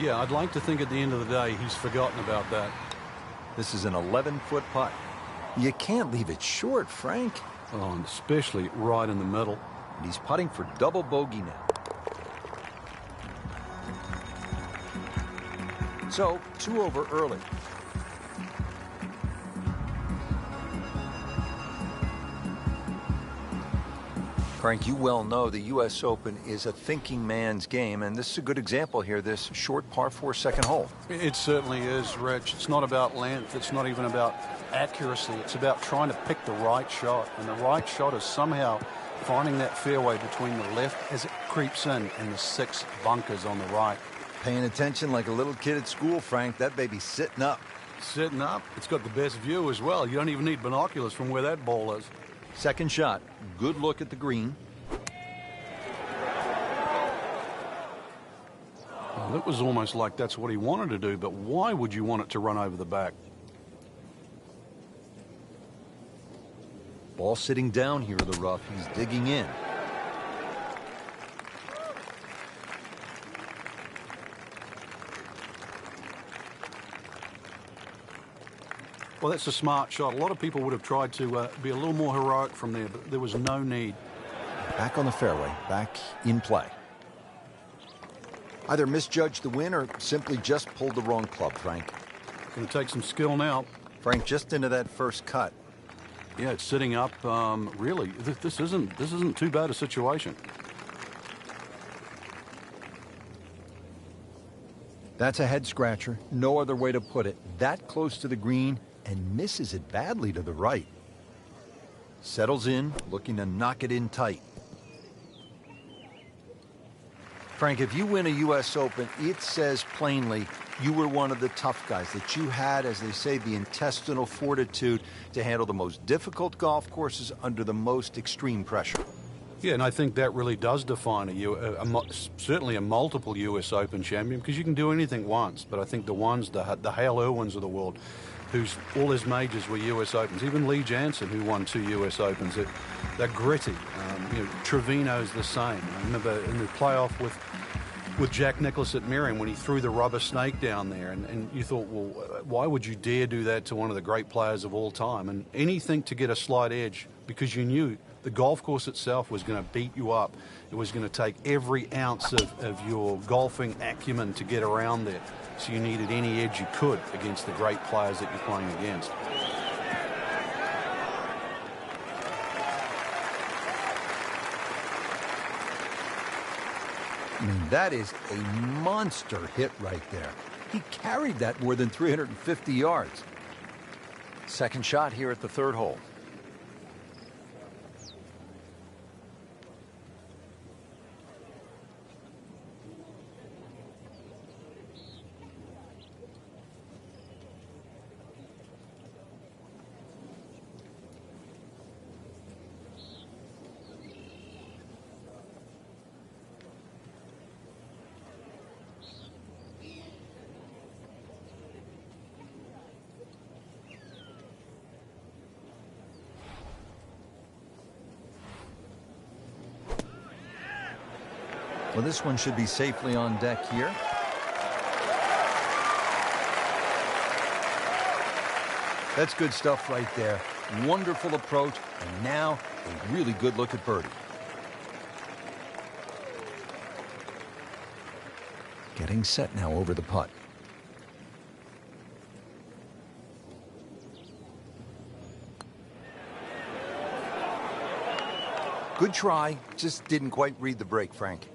Yeah, I'd like to think at the end of the day he's forgotten about that. This is an 11-foot putt. You can't leave it short, Frank. Oh, and especially right in the middle. And he's putting for double bogey now. So, 2 over early. Frank, you well know the U.S. Open is a thinking man's game, and this is a good example here, this short par 4 second hole. It certainly is, Rich. It's not about length. It's not even about accuracy. It's about trying to pick the right shot, and the right shot is somehow finding that fairway between the left as it creeps in and the 6 bunkers on the right. Paying attention like a little kid at school, Frank. That baby's sitting up. Sitting up. It's got the best view as well. You don't even need binoculars from where that ball is. Second shot. Good look at the green. Well, it was almost like that's what he wanted to do, but why would you want it to run over the back? Ball sitting down here in the rough. He's digging in. Well, that's a smart shot. A lot of people would have tried to be a little more heroic from there, but there was no need. Back on the fairway, back in play. Either misjudged the win or simply just pulled the wrong club, Frank. Going to take some skill now. Frank, just into that first cut. Yeah, it's sitting up. Really, this isn't too bad a situation. That's a head scratcher. No other way to put it. That close to the green and misses it badly to the right. Settles in, looking to knock it in tight. Frank, if you win a U.S. Open, it says plainly you were one of the tough guys, that you had, as they say, the intestinal fortitude to handle the most difficult golf courses under the most extreme pressure. Yeah, and I think that really does define certainly a multiple U.S. Open champion, because you can do anything once, but I think the Hale Irwins of the world, whose all his majors were U.S. Opens, even Lee Jansen, who won 2 U.S. Opens, they're gritty. Trevino's the same. I remember in the playoff with Jack Nicklaus at Merriam when he threw the rubber snake down there, and you thought, well, why would you dare do that to one of the great players of all time? And anything to get a slight edge, because you knew the golf course itself was going to beat you up. It was going to take every ounce of your golfing acumen to get around there. So you needed any edge you could against the great players that you're playing against. I mean, that is a monster hit right there. He carried that more than 350 yards. Second shot here at the 3rd hole. Well, this one should be safely on deck here. That's good stuff right there. Wonderful approach, and now a really good look at birdie. Getting set now over the putt. Good try, just didn't quite read the break, Frank.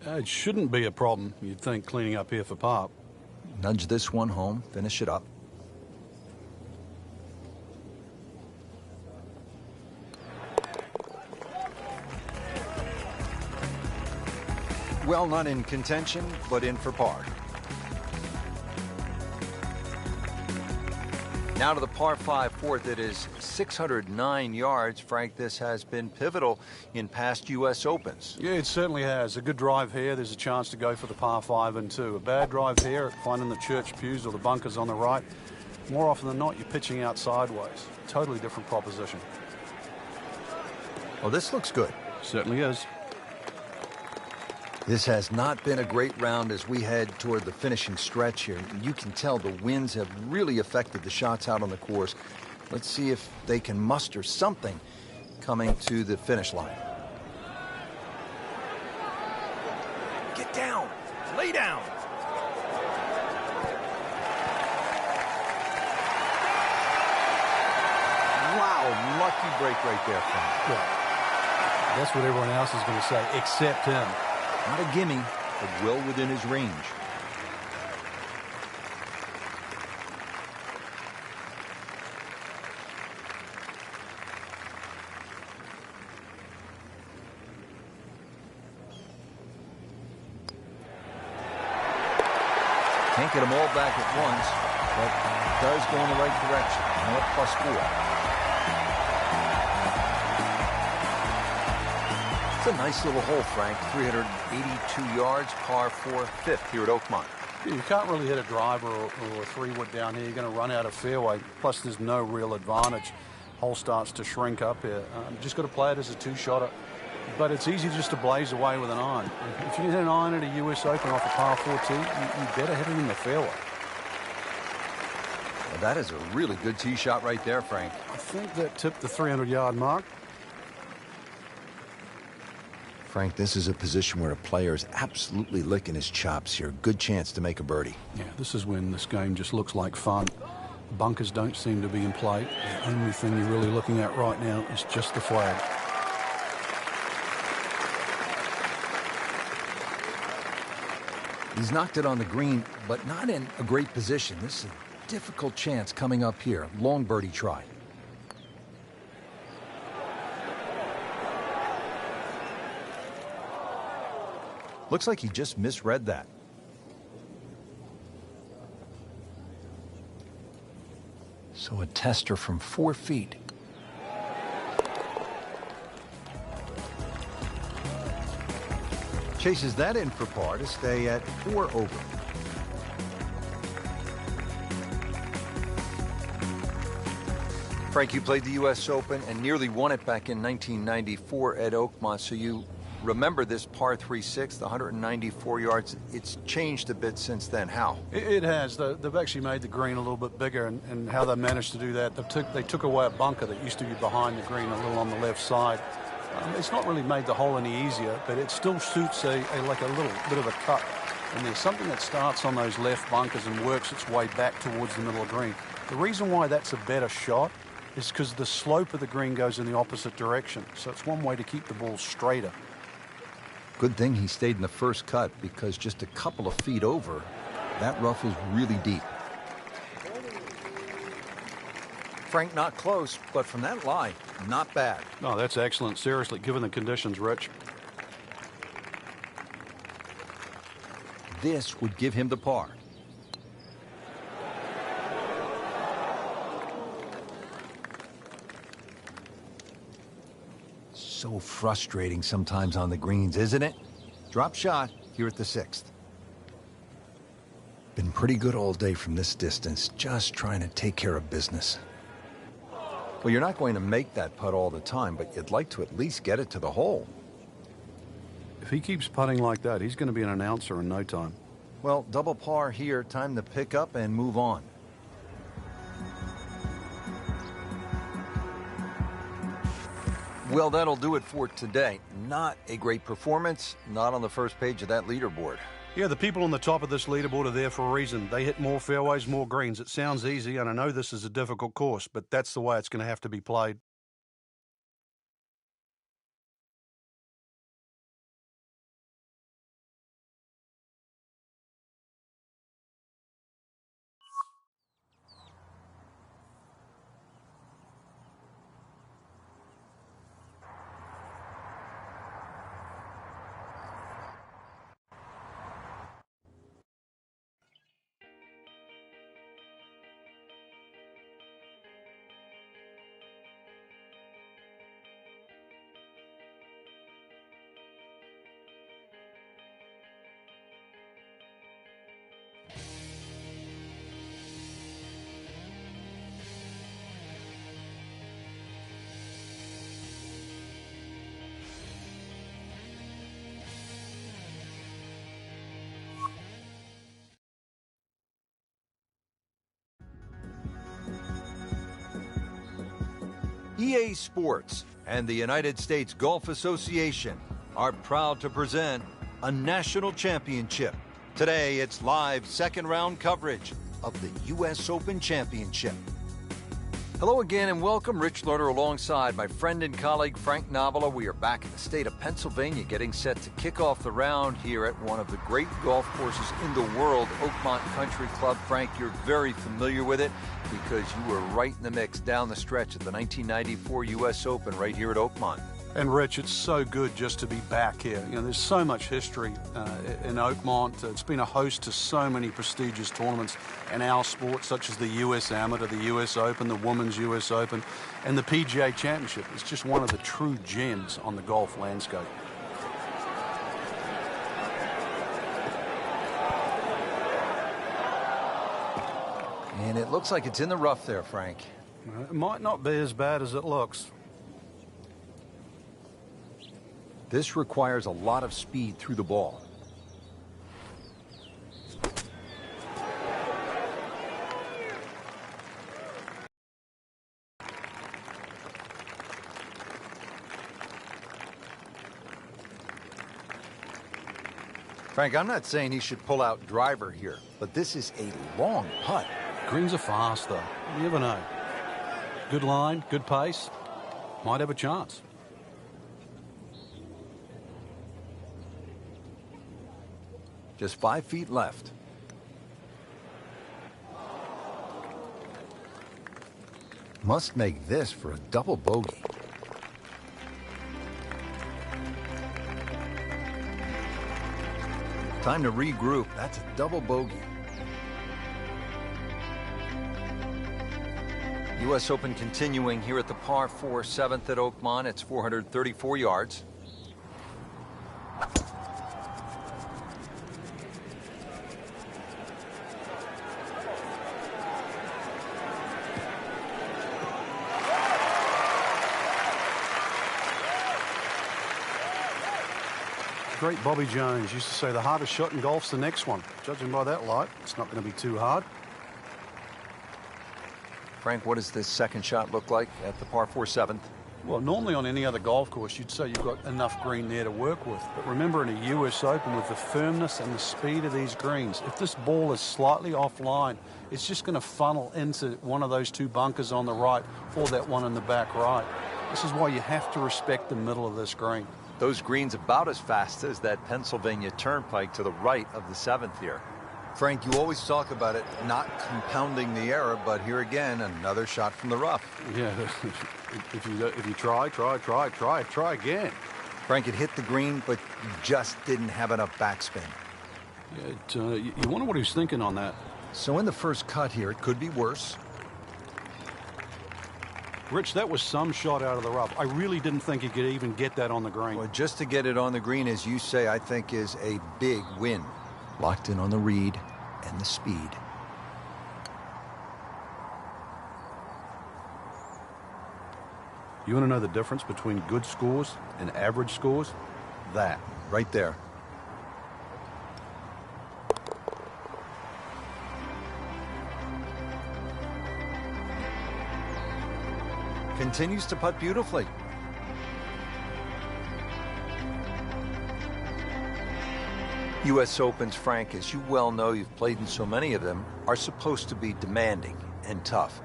It shouldn't be a problem, you'd think, cleaning up here for par. Nudge this one home, finish it up. Well, not in contention, but in for par. Now to the par 5 fourth. It is 609 yards. Frank, this has been pivotal in past U.S. Opens. Yeah, it certainly has. A good drive here, there's a chance to go for the par 5 and 2. A bad drive here, finding the church pews or the bunkers on the right. More often than not, you're pitching out sideways. Totally different proposition. Well, this looks good. Certainly is. This has not been a great round as we head toward the finishing stretch here. You can tell the winds have really affected the shots out on the course. Let's see if they can muster something coming to the finish line. Get down. Lay down. Wow, lucky break right there, Frank. Yeah. That's what everyone else is going to say, except him. Not a gimme, but well within his range. Can't get them all back at once, but does go in the right direction. Now at +4. It's a nice little hole, Frank. 382 yards, par 4 fifth here at Oakmont. You can't really hit a driver or a 3-wood down here. You're going to run out of fairway. Plus, there's no real advantage. Hole starts to shrink up here. Just got to play it as a 2-shotter. But it's easy just to blaze away with an iron. If you hit an iron at a U.S. Open off a par 4 tee, you better hit it in the fairway. Well, that is a really good tee shot right there, Frank. I think that tipped the 300-yard mark. Frank, this is a position where a player is absolutely licking his chops here. Good chance to make a birdie. Yeah, this is when this game just looks like fun. Bunkers don't seem to be in play. The only thing you're really looking at right now is just the flag. He's knocked it on the green, but not in a great position. This is a difficult chance coming up here. Long birdie try. Looks like he just misread that. So a tester from 4 feet. Chases that in for par to stay at 4 over. Frank, you played the U.S. Open and nearly won it back in 1994 at Oakmont, so you remember this par 3/6, the 194 yards. It's changed a bit since then. How? It has. They've actually made the green a little bit bigger, and how they managed to do that, they took away a bunker that used to be behind the green a little on the left side. It's not really made the hole any easier, but it still suits like a little bit of a cut. And there's something that starts on those left bunkers and works its way back towards the middle of the green. The reason why that's a better shot is because the slope of the green goes in the opposite direction. So it's one way to keep the ball straighter. Good thing he stayed in the first cut, because just a couple of feet over, that rough is really deep. Frank, not close, but from that lie, not bad. No, that's excellent. Seriously, given the conditions, Rich. This would give him the par. So frustrating sometimes on the greens, isn't it? Drop shot here at the 6th. Been pretty good all day from this distance, just trying to take care of business. Well, you're not going to make that putt all the time, but you'd like to at least get it to the hole. If he keeps putting like that, he's going to be an announcer in no time. Well, double par here, time to pick up and move on. Well, that'll do it for today. Not a great performance, not on the first page of that leaderboard. Yeah, the people on the top of this leaderboard are there for a reason. They hit more fairways, more greens. It sounds easy, and I know this is a difficult course, but that's the way it's going to have to be played. EA Sports and the United States Golf Association are proud to present a national championship. Today, it's live second round coverage of the U.S. Open Championship. Hello again and welcome. Rich Lerner alongside my friend and colleague Frank Novola. We are back in the state of Pennsylvania getting set to kick off the round here at one of the great golf courses in the world, Oakmont Country Club. Frank, you're very familiar with it because you were right in the mix down the stretch of the 1994 U.S. Open right here at Oakmont. And Rich, it's so good just to be back here. You know, there's so much history in Oakmont. It's been a host to so many prestigious tournaments in our sport, such as the U.S. Amateur, the U.S. Open, the Women's U.S. Open, and the PGA Championship. It's just one of the true gems on the golf landscape. And it looks like it's in the rough there, Frank. It might not be as bad as it looks. This requires a lot of speed through the ball. Frank, I'm not saying he should pull out driver here, but this is a long putt. Greens are fast, though. You never know. Good line, good pace. Might have a chance. Just 5 feet left. Must make this for a double bogey. Time to regroup. That's a double bogey. U.S. Open continuing here at the par 4 7th at Oakmont. It's 434 yards. Great Bobby Jones used to say the hardest shot in golf's the next one. Judging by that light, it's not going to be too hard. Frank, what does this second shot look like at the par 4 7th? Well, normally on any other golf course, you'd say you've got enough green there to work with. But remember, in a U.S. Open, with the firmness and the speed of these greens, if this ball is slightly offline, it's just going to funnel into one of those two bunkers on the right or that one in the back right. This is why you have to respect the middle of this green. Those greens about as fast as that Pennsylvania Turnpike to the right of the 7th here. Frank, you always talk about it not compounding the error, but here again, another shot from the rough. Yeah, if you try again. Frank, it hit the green, but you just didn't have enough backspin. Yeah, you wonder what he was thinking on that. So in the first cut here, it could be worse. Rich, that was some shot out of the rough. I really didn't think he could even get that on the green. Well, just to get it on the green, as you say, I think is a big win. Locked in on the read and the speed. You want to know the difference between good scores and average scores? That. Right there. Continues to putt beautifully. U.S. Opens, Frank, as you well know, you've played in so many of them, are supposed to be demanding and tough.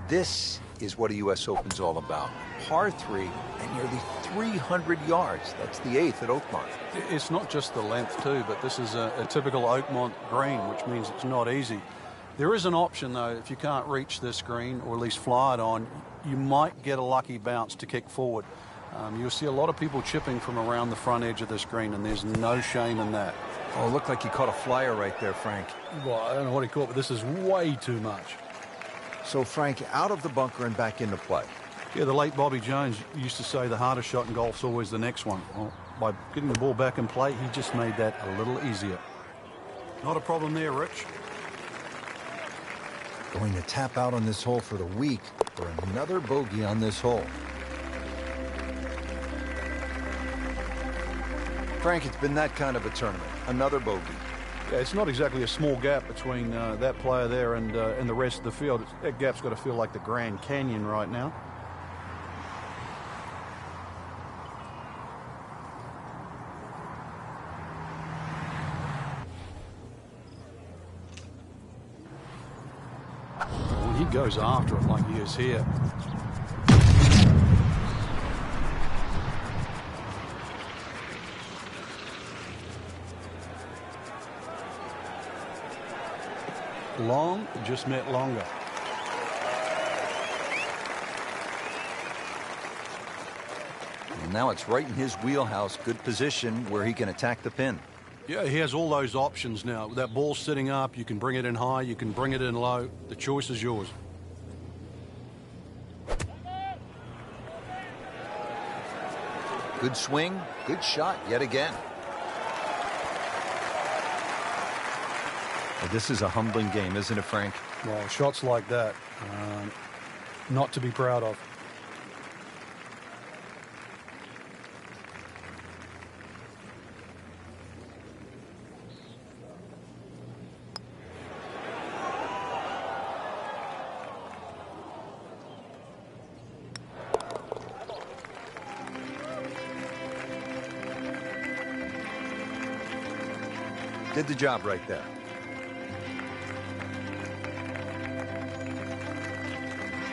This is what a U.S. Open's all about. Par 3 and nearly 300 yards. That's the 8th at Oakmont. It's not just the length, too, but this is a typical Oakmont green, which means it's not easy. There is an option, though, if you can't reach this green, or at least fly it on, you might get a lucky bounce to kick forward. You'll see a lot of people chipping from around the front edge of this green, and there's no shame in that. Oh, it looked like he caught a flyer right there, Frank. Well, I don't know what he caught, but this is way too much. So, Frank, out of the bunker and back into play. Yeah, the late Bobby Jones used to say the hardest shot in golf's always the next one. Well, by getting the ball back in play, he just made that a little easier. Not a problem there, Rich. Going to tap out on this hole for the week for another bogey on this hole. Frank, it's been that kind of a tournament. Another bogey. Yeah, it's not exactly a small gap between that player there and the rest of the field. That gap's got to feel like the Grand Canyon right now. goes after it like he is here. Long just met longer. And now it's right in his wheelhouse. Good position where he can attack the pin. Yeah, he has all those options now. With that ball sitting up, you can bring it in high, you can bring it in low. The choice is yours. Good swing, good shot yet again. Well, this is a humbling game, isn't it, Frank? Well, shots like that, not to be proud of. Did the job right there.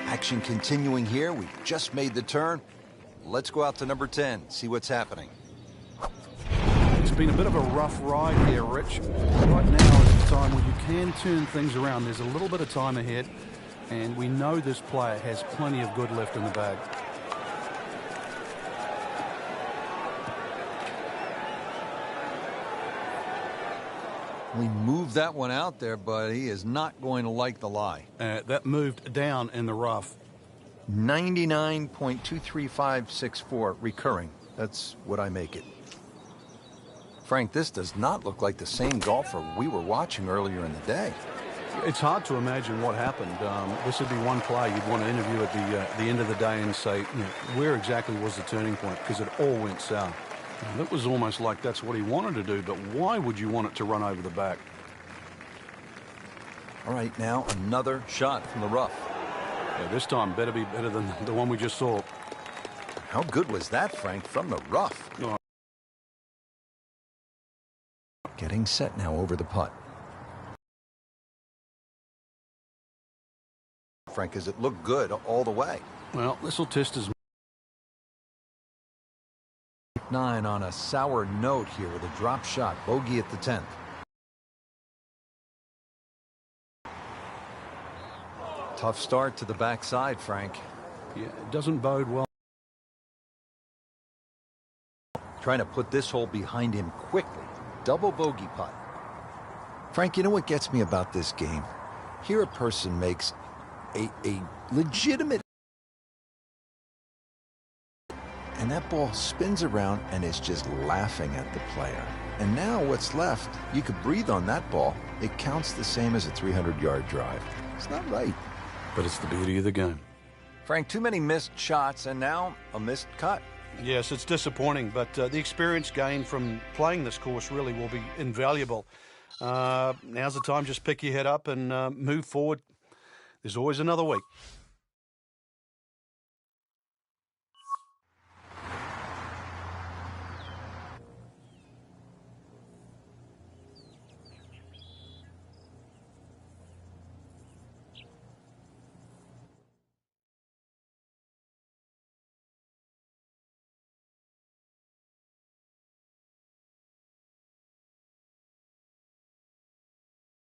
Action continuing here. We've just made the turn. Let's go out to number 10, see what's happening. It's been a bit of a rough ride here, Rich. Right now is the time where you can turn things around. There's a little bit of time ahead, and we know this player has plenty of good left in the bag. We moved that one out there, but he is not going to like the lie. That moved down in the rough. 99.23564 recurring. That's what I make it. Frank, this does not look like the same golfer we were watching earlier in the day. It's hard to imagine what happened. This would be one play you'd want to interview at the end of the day and say, where exactly was the turning point? Because it all went south. It was almost like that's what he wanted to do, but why would you want it to run over the back? All right, now another shot from the rough. Yeah, this time better be better than the one we just saw. How good was that, Frank, from the rough? Oh. Getting set now over the putt. Frank, does it look good all the way? Well, this will test his 9 on a sour note here with a drop shot. Bogey at the 10th. Tough start to the backside, Frank. Yeah, it doesn't bode well. Trying to put this hole behind him quickly. Double bogey putt. Frank, you know what gets me about this game? Here a person makes a legitimate, and that ball spins around and is just laughing at the player. And now what's left, you could breathe on that ball. It counts the same as a 300-yard drive. It's not right. But it's the beauty of the game. Frank, too many missed shots and now a missed cut. Yes, it's disappointing, but the experience gained from playing this course really will be invaluable. Now's the time, just pick your head up and move forward. There's always another week.